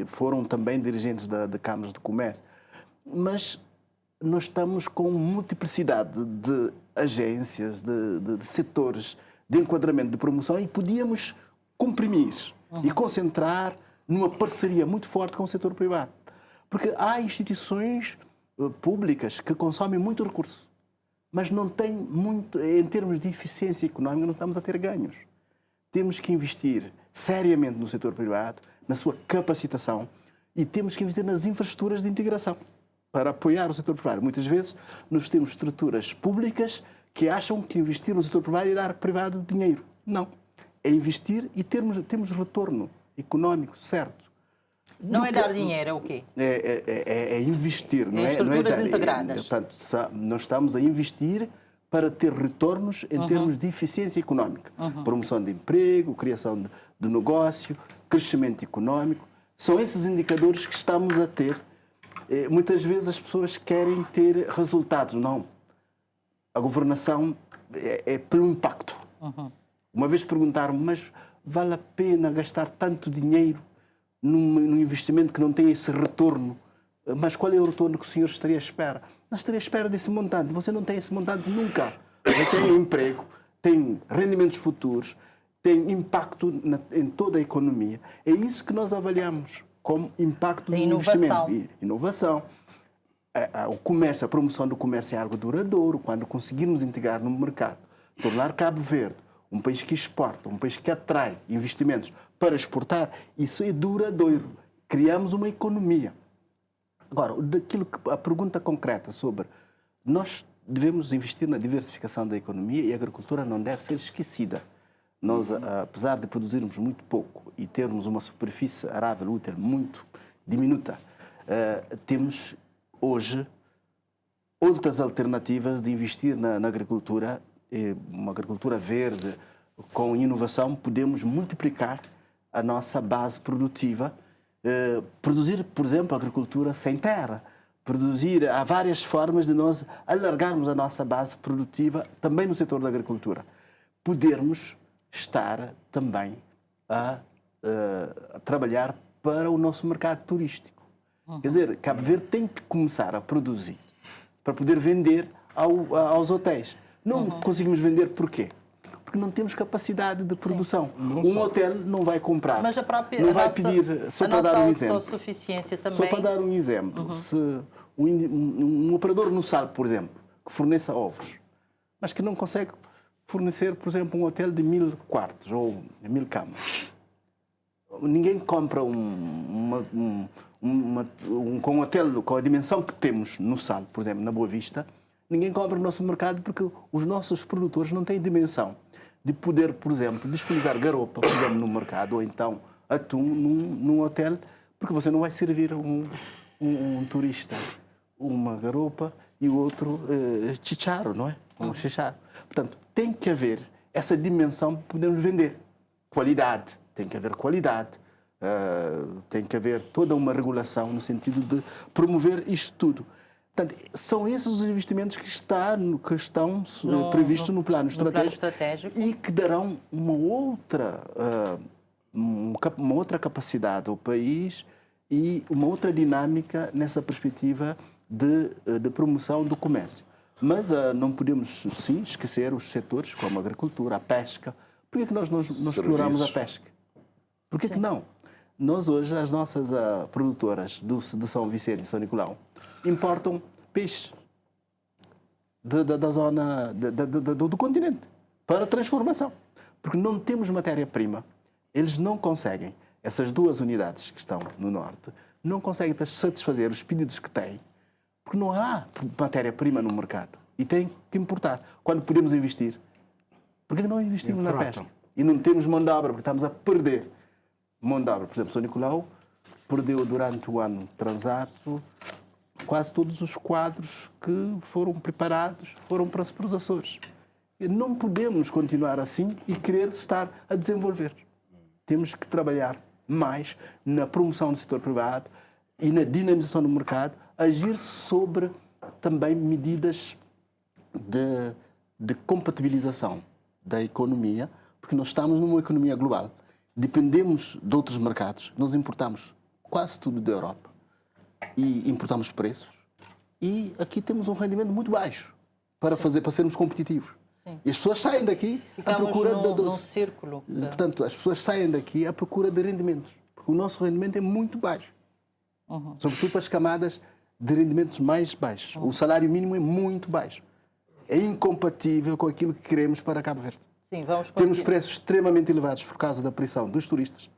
foram também dirigentes de câmaras de comércio. Mas nós estamos com multiplicidade de agências, de setores de enquadramento, de promoção, e podíamos comprimir e concentrar numa parceria muito forte com o setor privado. Porque há instituições públicas que consomem muito recurso, mas não têm muito, em termos de eficiência económica, não estamos a ter ganhos. Temos que investir seriamente no setor privado, na sua capacitação, e temos que investir nas infraestruturas de integração para apoiar o setor privado. Muitas vezes nós temos estruturas públicas que acham que investir no setor privado é dar ao privado dinheiro. Não. É investir e temos retorno económico certo. Não é dar dinheiro, é o quê? É investir, não é? Estruturas integradas. Portanto, nós estamos a investir para ter retornos em termos de eficiência económica. Promoção de emprego, criação de negócio, crescimento económico. São esses indicadores que estamos a ter. Muitas vezes as pessoas querem ter resultados. Não. A governação é pelo impacto. Uma vez perguntaram-me, mas vale a pena gastar tanto dinheiro num investimento que não tem esse retorno? Mas qual é o retorno que o senhor estaria à espera? Não estaria à espera desse montante. Você não tem esse montante nunca. Você tem emprego, tem rendimentos futuros, tem impacto em toda a economia. É isso que nós avaliamos como impacto do investimento. Inovação. O comércio, a promoção do comércio é algo duradouro. Quando conseguirmos integrar no mercado, tornar Cabo Verde um país que exporta, um país que atrai investimentos para exportar, isso é duradouro. Criamos uma economia. Agora, a pergunta concreta sobre nós devemos investir na diversificação da economia, e a agricultura não deve ser esquecida. Nós, apesar de produzirmos muito pouco e termos uma superfície arável útil muito diminuta, temos hoje outras alternativas de investir na agricultura. Uma agricultura verde, com inovação, podemos multiplicar a nossa base produtiva. Produzir, por exemplo, agricultura sem terra. Há várias formas de nós alargarmos a nossa base produtiva também no setor da agricultura. Podermos estar também a trabalhar para o nosso mercado turístico. Quer dizer, Cabo Verde tem que começar a produzir para poder vender aos hotéis. Não conseguimos vender por quê? Porque não temos capacidade de produção. Um hotel não vai comprar. Mas a própria, não vai pedir, só para dar um exemplo. Autossuficiência também. Só para dar um exemplo. Se um operador no Sal, por exemplo, que forneça ovos, mas que não consegue fornecer, por exemplo, um hotel de 1000 quartos ou 1000 camas. Ninguém compra com um hotel com a dimensão que temos no Sal, por exemplo, na Boa Vista. Ninguém compra no nosso mercado porque os nossos produtores não têm dimensão de poder, por exemplo, disponibilizar garopa, por exemplo, no mercado, ou então atum num hotel, porque você não vai servir um turista uma garopa e o outro chicharo, não é? Um chicharo. Portanto, tem que haver essa dimensão para podermos vender. Qualidade. Tem que haver qualidade. Tem que haver toda uma regulação no sentido de promover isto tudo. Portanto, são esses os investimentos que estão previstos no plano estratégico e que darão uma outra capacidade ao país e uma outra dinâmica nessa perspectiva de promoção do comércio. Mas não podemos, sim, esquecer os setores como a agricultura, a pesca. Por que nós exploramos a pesca? Por que não? Nós hoje, as nossas produtoras de São Vicente e São Nicolau importam peixe da zona do continente para transformação. Porque não temos matéria-prima. Eles não conseguem, essas duas unidades que estão no norte, não conseguem satisfazer os pedidos que têm, porque não há matéria-prima no mercado. E tem que importar. Quando podemos investir? Por que não investimos na pesca? E não temos mão de obra, porque estamos a perder mão de obra. Por exemplo, São Nicolau perdeu durante o ano transato quase todos os quadros que foram preparados foram para os Açores. E não podemos continuar assim e querer estar a desenvolver. Temos que trabalhar mais na promoção do setor privado e na dinamização do mercado, agir sobre também medidas de compatibilização da economia porque nós estamos numa economia global, dependemos de outros mercados, nós importamos quase tudo da Europa e importamos preços, e aqui temos um rendimento muito baixo para sermos competitivos. Sim. E as pessoas saem daqui à procura num círculo. Portanto, as pessoas saem daqui à procura de rendimentos, porque o nosso rendimento é muito baixo. Sobretudo para as camadas de rendimentos mais baixos. O salário mínimo é muito baixo. É incompatível com aquilo que queremos para Cabo Verde. Sim, vamos Temos preços extremamente elevados por causa da pressão dos turistas.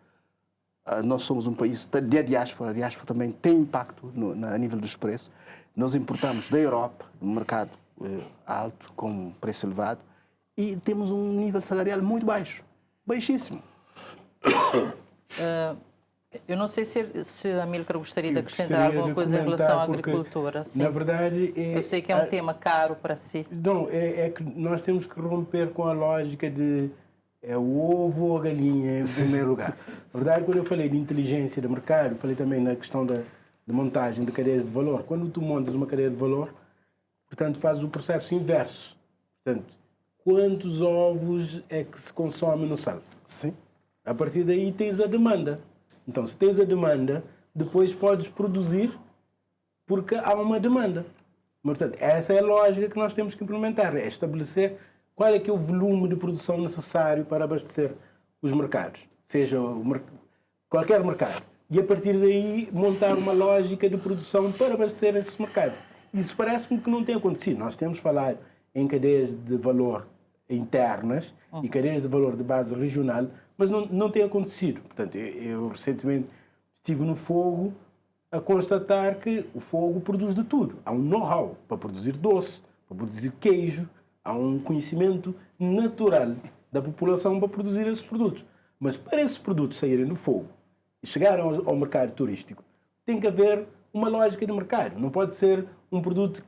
Nós somos um país de diáspora. A diáspora também tem impacto a nível dos preços. Nós importamos da Europa, um mercado alto, com um preço elevado, e temos um nível salarial muito baixo. Baixíssimo. Eu não sei se a Amílcar gostaria de acrescentar alguma coisa em relação à agricultura. Sim. Na verdade... Eu sei que é um tema caro para si. Não, é que nós temos que romper com a lógica de o ovo ou a galinha, em primeiro lugar. Na verdade, quando eu falei de inteligência de mercado, falei também na questão de montagem de cadeias de valor. Quando tu montas uma cadeia de valor, portanto, fazes o processo inverso. Portanto, quantos ovos é que se consome no sal? Sim. A partir daí tens a demanda. Então, se tens a demanda, depois podes produzir porque há uma demanda. Portanto, essa é a lógica que nós temos que implementar, é estabelecer qual é que é o volume de produção necessário para abastecer os mercados, seja qualquer mercado. E a partir daí montar uma lógica de produção para abastecer esses mercados. Isso parece-me que não tem acontecido. Nós temos falado em cadeias de valor internas e cadeias de valor de base regional, mas não tem acontecido. Portanto, eu recentemente estive no fogo a constatar que o fogo produz de tudo. Há um know-how para produzir doce, para produzir queijo, há um conhecimento natural da população para produzir esses produtos. Mas para esses produtos saírem do fogo e chegarem ao mercado turístico, tem que haver uma lógica de mercado. Não pode ser um produto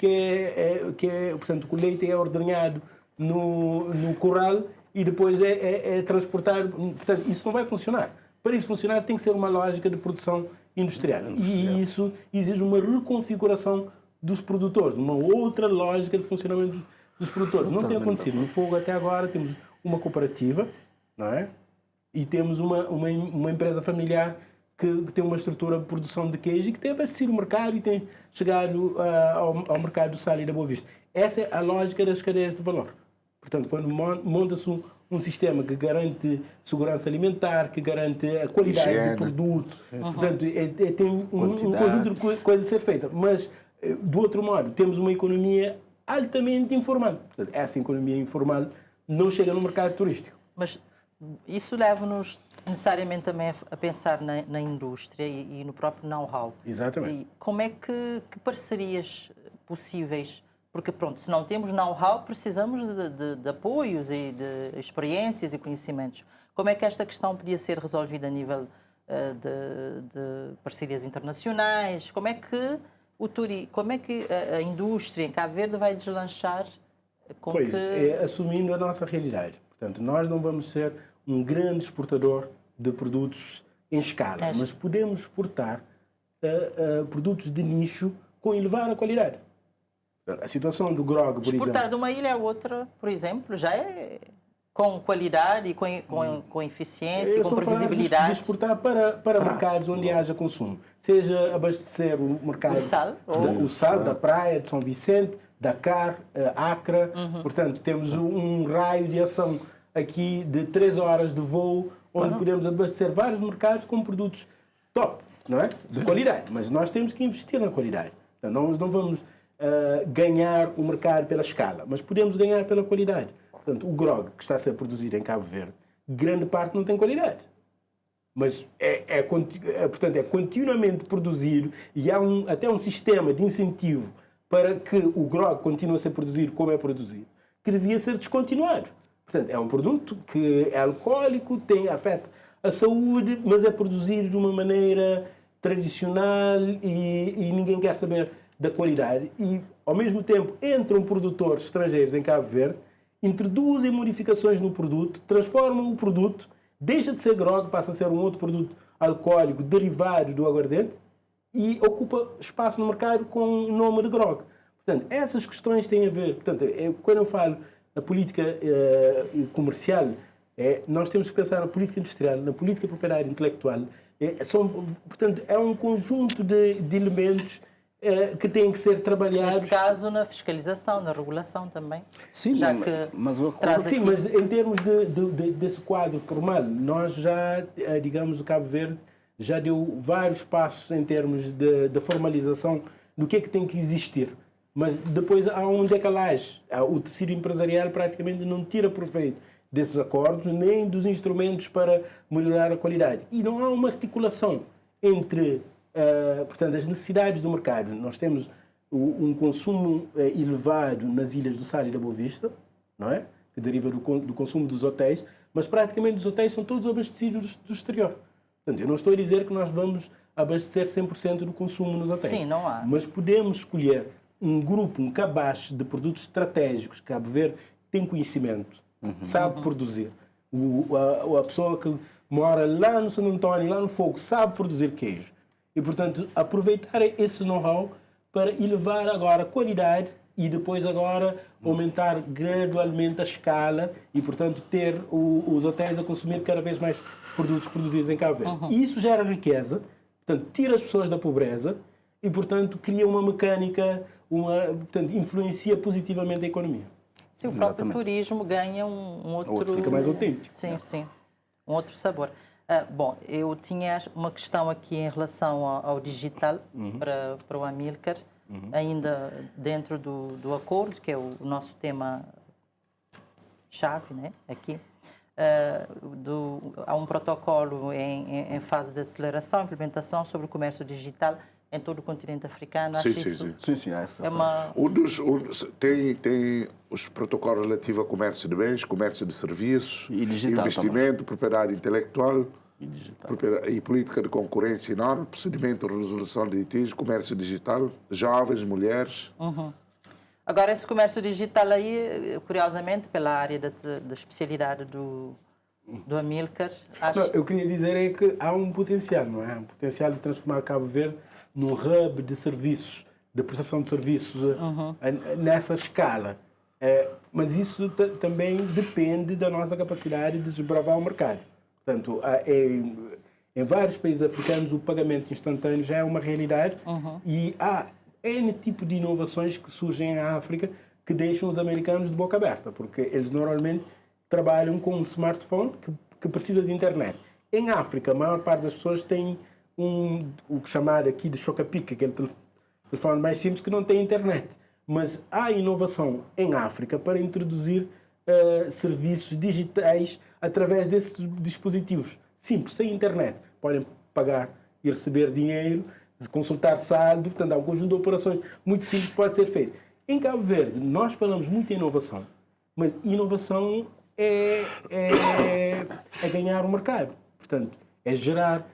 portanto, o leite é ordenhado no curral e depois é transportado. Portanto, isso não vai funcionar. Para isso funcionar, tem que ser uma lógica de produção industrial. E isso exige uma reconfiguração dos produtores, uma outra lógica de funcionamento dos produtores. Não tem acontecido. No fogo, até agora, temos uma cooperativa, não é? E temos uma empresa familiar que tem uma estrutura de produção de queijo e que tem abastecido o mercado e tem chegado ao mercado do sal e da Boa Vista. Essa é a lógica das cadeias de valor. Portanto, quando monta-se um sistema que garante segurança alimentar, que garante a qualidade do produto, portanto, tem um conjunto de coisas a ser feita. Mas, do outro modo, temos uma economia altamente informal. Portanto, essa economia informal não chega no mercado turístico. Mas isso leva-nos necessariamente também a pensar na indústria e no próprio know-how. Exatamente. E como é que parcerias possíveis? Porque, pronto, se não temos know-how, precisamos de apoios e de experiências e conhecimentos. Como é que esta questão podia ser resolvida a nível de parcerias internacionais? Como é que a indústria em Cabo Verde vai deslanchar com assumindo a nossa realidade. Portanto, nós não vamos ser um grande exportador de produtos em escala, mas podemos exportar produtos de nicho com elevada qualidade. A situação do grog, por exemplo... Exportar de uma ilha a outra, por exemplo, já é com qualidade, com eficiência, com previsibilidade. De exportar para mercados onde haja consumo. Seja abastecer o mercado... O sal da praia, de São Vicente, Dakar, Accra. Portanto, temos um raio de ação aqui de 3 horas de voo, onde podemos abastecer vários mercados com produtos top, não é? De qualidade. Mas nós temos que investir na qualidade. Então, nós não vamos ganhar o mercado pela escala, mas podemos ganhar pela qualidade. Portanto, o grog que está a ser produzido em Cabo Verde, grande parte não tem qualidade. Mas portanto, é continuamente produzido e há até um sistema de incentivo para que o grog continue a ser produzido como é produzido, que devia ser descontinuado. Portanto, é um produto que é alcoólico, afeta a saúde, mas é produzido de uma maneira tradicional e ninguém quer saber da qualidade. E, ao mesmo tempo, entram produtores estrangeiros em Cabo Verde, introduzem modificações no produto, transformam o produto, deixa de ser grog, passa a ser um outro produto alcoólico derivado do aguardente e ocupa espaço no mercado com o nome de grog. Portanto, essas questões têm a ver... Portanto, quando eu falo da política comercial, Nós temos que pensar na política industrial, na política proprietária intelectual. Portanto, é um conjunto de elementos que têm que ser trabalhados. Neste caso, na fiscalização, na regulação também. Sim, já mas o acordo... Sim, mas em termos desse quadro formal, nós já, digamos, o Cabo Verde já deu vários passos em termos de formalização do que é que tem que existir. Mas depois há um decalagem. O tecido empresarial praticamente não tira proveito desses acordos, nem dos instrumentos para melhorar a qualidade. E não há uma articulação entre, portanto, as necessidades do mercado. Nós temos um consumo elevado nas ilhas do Sal e da Boa Vista, não é? Que deriva do consumo dos hotéis, mas praticamente os hotéis são todos abastecidos do exterior. Portanto, eu não estou a dizer que nós vamos abastecer 100% do consumo nos hotéis. Sim, não há. Mas podemos escolher um grupo, um cabache de produtos estratégicos. Cabo Verde tem conhecimento, sabe produzir. A pessoa que mora lá no Santo António, lá no Fogo, sabe produzir queijo. E, portanto, aproveitar esse know-how para elevar agora a qualidade e depois agora aumentar gradualmente a escala e, portanto, ter os hotéis a consumir cada vez mais produtos produzidos em Cabo Verde. E isso gera riqueza, portanto, tira as pessoas da pobreza e, portanto, cria uma mecânica, portanto, influencia positivamente a economia. Sim, o próprio turismo ganha um outro... Fica mais autêntico. Sim, sim. Um outro sabor. Bom, eu tinha uma questão aqui em relação ao digital para o Amílcar, ainda dentro do acordo, que é o nosso tema-chave, né, aqui. Há um protocolo em fase de aceleração, implementação sobre o comércio digital em todo o continente africano. Sim, Acho sim, isso sim. é uma... Tem os protocolos relativos ao comércio de bens, comércio de serviços, e digital investimento, também. propriedade intelectual E digital. e política de concorrência e norma, procedimento de resolução de litígios, comércio digital, jovens, mulheres. Agora, esse comércio digital aí, curiosamente, pela área da especialidade do Amílcar, acho... Não, eu queria dizer que há um potencial, não é? Um potencial de transformar Cabo Verde num hub de serviços, de prestação de serviços nessa escala. Mas isso também depende da nossa capacidade de desbravar o mercado. Portanto, em vários países africanos o pagamento instantâneo já é uma realidade e há N tipo de inovações que surgem em África que deixam os americanos de boca aberta, porque eles normalmente trabalham com um smartphone que precisa de internet. Em África, a maior parte das pessoas tem o que chamar aqui de choca-pica, aquele telefone mais simples que não tem internet. Mas há inovação em África para introduzir serviços digitais através desses dispositivos simples, sem internet. Podem pagar e receber dinheiro, consultar saldo, portanto, há um conjunto de operações muito simples que pode ser feito. Em Cabo Verde, nós falamos muito em inovação, mas inovação é ganhar o mercado. Portanto, é gerar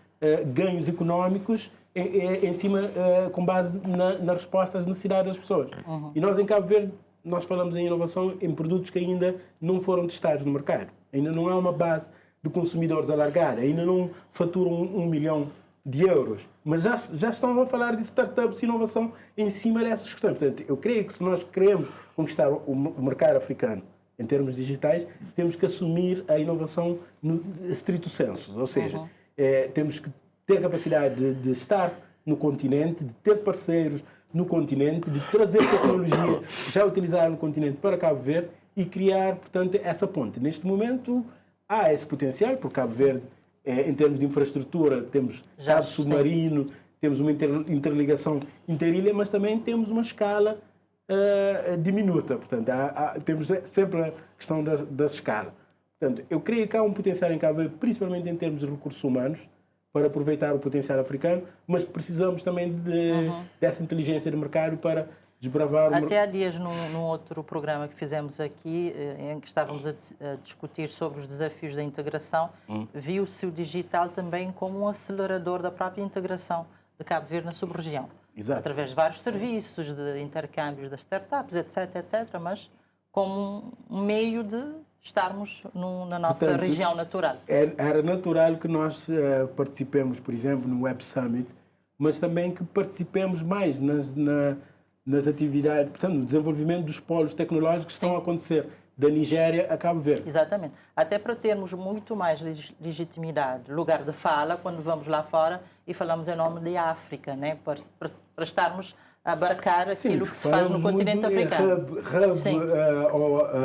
ganhos económicos em cima, com base na resposta às necessidades das pessoas. E nós, em Cabo Verde, nós falamos em inovação em produtos que ainda não foram testados no mercado. Ainda não há uma base de consumidores alargada, ainda não faturam 1 milhão de euros. Mas já estão a falar de startups e inovação em cima dessas questões. Portanto, eu creio que se nós queremos conquistar o mercado africano em termos digitais, temos que assumir a inovação no estrito sensu. Ou seja, temos que ter capacidade de estar no continente, de ter parceiros no continente, de trazer tecnologia já utilizada no continente para Cabo Verde e criar, portanto, essa ponte. Neste momento, há esse potencial, porque Cabo Verde, em termos de infraestrutura, temos cabo submarino, temos uma interligação interilha, mas também temos uma escala diminuta. Portanto, temos sempre a questão da escala. Portanto, eu creio que há um potencial em Cabo Verde, principalmente em termos de recursos humanos, para aproveitar o potencial africano, mas precisamos também dessa inteligência de mercado para desbravar o Até há dias, num outro programa que fizemos aqui, em que estávamos a discutir sobre os desafios da integração, viu-se o digital também como um acelerador da própria integração de Cabo Verde na sub-região. Exato. Através de vários serviços, de intercâmbios das startups, etc., mas como um meio de estarmos na nossa região natural. Era natural que nós participemos, por exemplo, no Web Summit, mas também que participemos mais nas atividades, portanto, no desenvolvimento dos polos tecnológicos que estão a acontecer da Nigéria a Cabo Verde. Exatamente. Até para termos muito mais legitimidade, lugar de fala, quando vamos lá fora e falamos em nome da África, né? Para estarmos a abarcar aquilo que se faz no continente africano.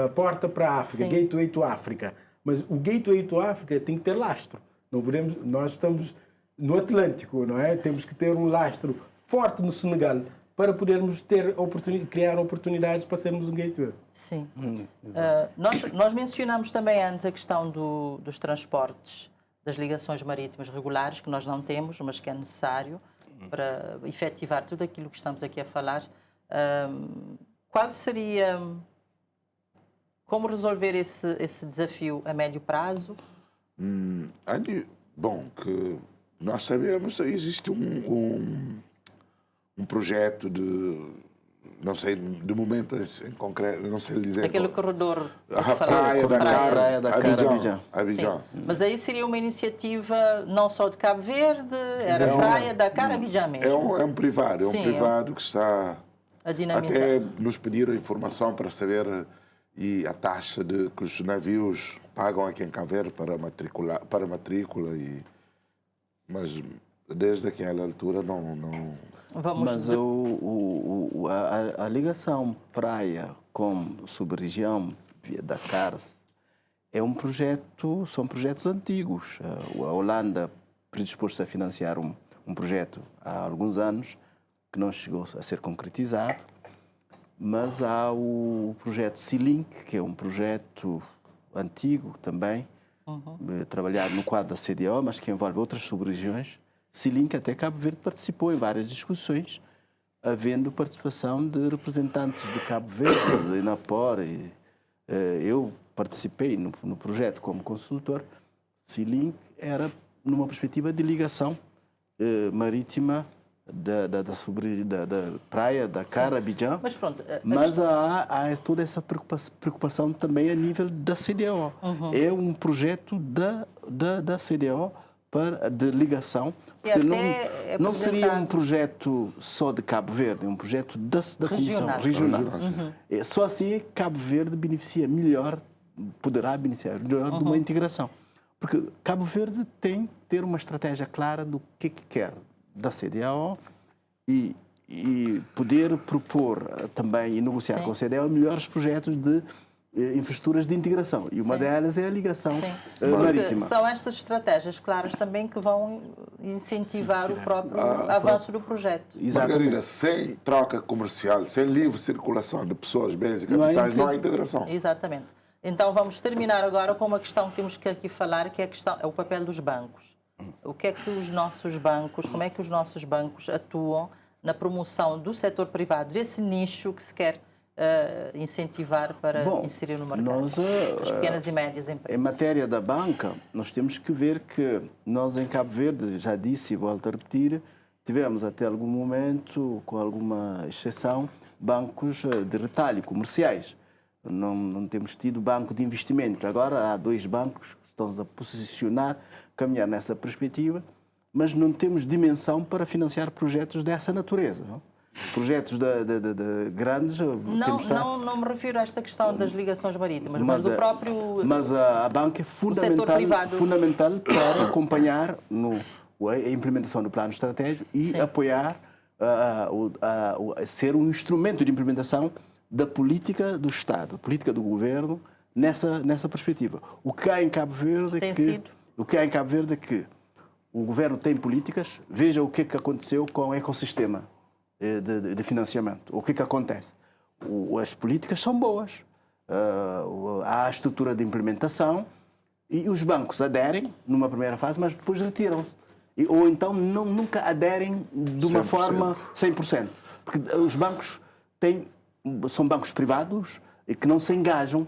A porta para a África, Gateway to África. Mas o Gateway to África tem que ter lastro. Não podemos, nós estamos no Atlântico, não é? Temos que ter um lastro forte no Senegal para podermos criar oportunidades para sermos um gateway. Sim. Nós mencionamos também antes a questão dos transportes, das ligações marítimas regulares, que nós não temos, mas que é necessário para efetivar tudo aquilo que estamos aqui a falar. Qual seria... Como resolver esse desafio a médio prazo? Bom, que nós sabemos, existe um projeto de, não sei, de momento em concreto, não sei dizer. Aquele corredor. A Praia da Abidjan. Mas aí seria uma iniciativa não só de Cabo Verde, era a Praia da Abidjan mesmo. É um privado, que está a dinamizar. Até nos pediram informação para saber e a taxa que os navios pagam aqui em Cabo Verde para matrícula, mas desde aquela altura não... Mas a ligação praia com sub-região via Dakar são projetos antigos. A Holanda predispôs-se a financiar um projeto há alguns anos que não chegou a ser concretizado, mas há o projeto Sea-Link, que é um projeto antigo também, trabalhado no quadro da CDO, mas que envolve outras sub-regiões. Sea-Link, até Cabo Verde participou em várias discussões, havendo participação de representantes do Cabo Verde, do Inapor. Eu participei no projeto como consultor. Sea-Link era numa perspectiva de ligação marítima da praia da Abidjan. Mas pronto, mas há toda essa preocupação também a nível da CDO. É um projeto da CDO de ligação, porque não seria um projeto só de Cabo Verde, é um projeto da Comissão Regional. Só assim Cabo Verde poderá beneficiar melhor de uma integração. Porque Cabo Verde tem que ter uma estratégia clara do que quer da CDAO e poder propor também e negociar com a CDAO melhores projetos de infraestruturas de integração. E uma delas é a ligação marítima. São estas estratégias claras também que vão incentivar o próprio avanço do projeto. Margarida, sem troca comercial, sem livre circulação de pessoas, bens e capitais, não há integração. Exatamente. Então vamos terminar agora com uma questão que temos que aqui falar, que é o papel dos bancos. O que é que os nossos bancos, como é que os nossos bancos atuam na promoção do setor privado, desse nicho que se quer incentivar para inserir no mercado, as pequenas e médias empresas? Em matéria da banca, nós temos que ver que nós em Cabo Verde, já disse e volto a repetir, tivemos até algum momento, com alguma exceção, bancos de retalho, comerciais. Não temos tido banco de investimento. Agora há 2 bancos que estão a posicionar, caminhar nessa perspectiva, mas não temos dimensão para financiar projetos dessa natureza. Não? Projetos de grandes... Não me refiro a esta questão das ligações marítimas, mas do próprio... Mas a banca é fundamental para acompanhar a implementação do plano estratégico e apoiar, ser um instrumento de implementação da política do Estado, política do governo, nessa perspectiva. O que há em Cabo Verde é que o governo tem políticas, veja o que aconteceu com o ecossistema de financiamento. O que acontece? As políticas são boas, há a estrutura de implementação e os bancos aderem numa primeira fase, mas depois retiram-se. Ou então nunca aderem de uma 100%. Forma 100%. Porque os bancos são bancos privados e que não se engajam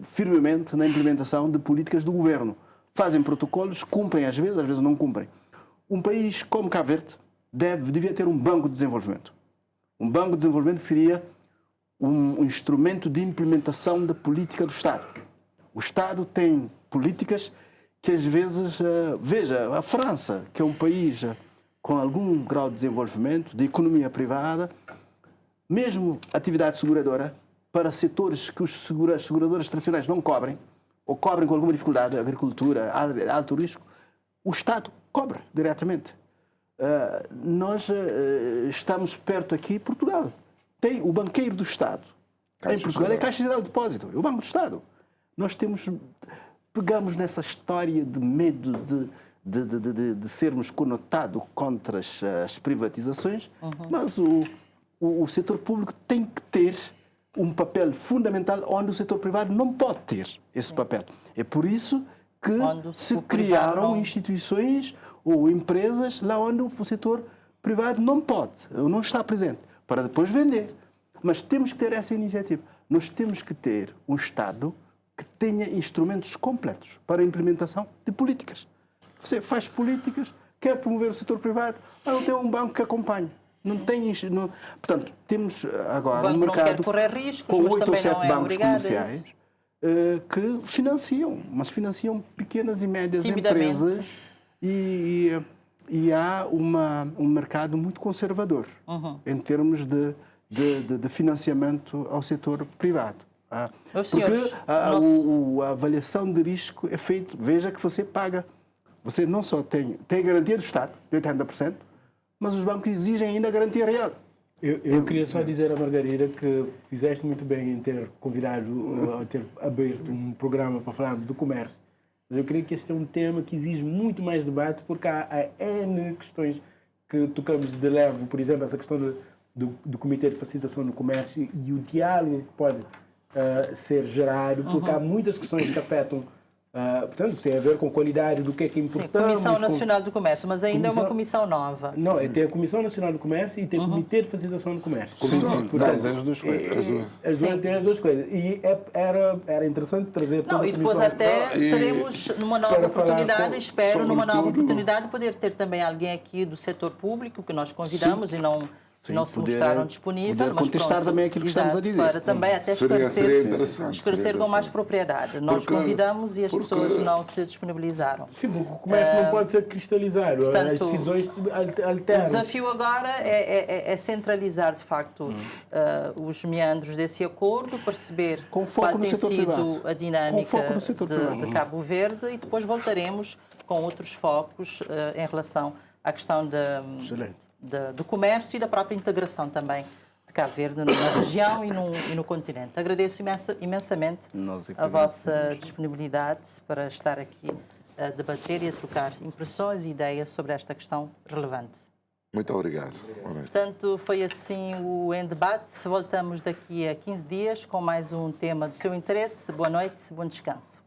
firmemente na implementação de políticas do governo. Fazem protocolos, cumprem às vezes não cumprem. Um país como Cabo Verde devia ter um banco de desenvolvimento. Um banco de desenvolvimento seria um instrumento de implementação da política do Estado. O Estado tem políticas que às vezes... veja, a França, que é um país com algum grau de desenvolvimento, de economia privada, mesmo atividade seguradora, para setores que as seguradoras tradicionais não cobrem, ou cobrem com alguma dificuldade, agricultura, alto risco, o Estado cobre diretamente. Nós estamos perto aqui de Portugal. Tem o banqueiro do Estado. Em Portugal é a Caixa Geral de Depósito, é o Banco do Estado. Nós pegamos nessa história de medo de sermos conotados contra as privatizações, mas o setor público tem que ter um papel fundamental onde o setor privado não pode ter esse papel. É por isso que se criaram instituições ou empresas lá onde o setor privado não pode, não está presente, para depois vender. Mas temos que ter essa iniciativa. Nós temos que ter um Estado que tenha instrumentos completos para a implementação de políticas. Você faz políticas, quer promover o setor privado, mas não tem um banco que acompanhe. Não tem, portanto, temos agora um mercado não quer correr riscos, com mas 8 ou 7 bancos comerciais que financiam, mas financiam pequenas e médias empresas e há um mercado muito conservador em termos de financiamento ao setor privado. Porque a avaliação de risco é feita, veja que você paga, você não só tem a garantia do Estado, de 80%, mas os bancos exigem ainda a garantia real. Eu queria só dizer a Margarida que fizeste muito bem em ter convidado, ter aberto um programa para falar do comércio. Mas eu creio que este é um tema que exige muito mais debate, porque há N questões que tocamos de leve, por exemplo, essa questão do Comitê de Facilitação do Comércio e o diálogo que pode ser gerado, porque há muitas questões que afetam, portanto, tem a ver com a qualidade do que é importante. Sim, Comissão Nacional do Comércio, mas ainda é uma comissão nova. Não, tem a Comissão Nacional do Comércio e tem o Comitê de Facilitação do Comércio. Sim, portanto, as duas coisas. Tem as duas coisas. E era interessante trazer toda a e depois comissão. até teremos numa nova oportunidade, espero, numa nova oportunidade, poder ter também alguém aqui do setor público que nós convidamos e não se mostraram disponíveis. Poder contestar também aquilo que estamos a dizer. Para também até esclarecer com mais propriedade. Nós convidamos e as pessoas não se disponibilizaram. Sim, porque o comércio não pode ser cristalizado. Portanto, as decisões alteram. O desafio agora é centralizar, de facto, os meandros desse acordo, perceber qual tem sido a dinâmica de Cabo Verde e depois voltaremos com outros focos em relação à questão do comércio e da própria integração também de Cabo Verde na região e no continente. Agradeço imensamente a vossa disponibilidade para estar aqui a debater e a trocar impressões e ideias sobre esta questão relevante. Muito obrigado. Boa noite. Portanto, foi assim o Em Debate. Voltamos daqui a 15 dias com mais um tema do seu interesse. Boa noite, bom descanso.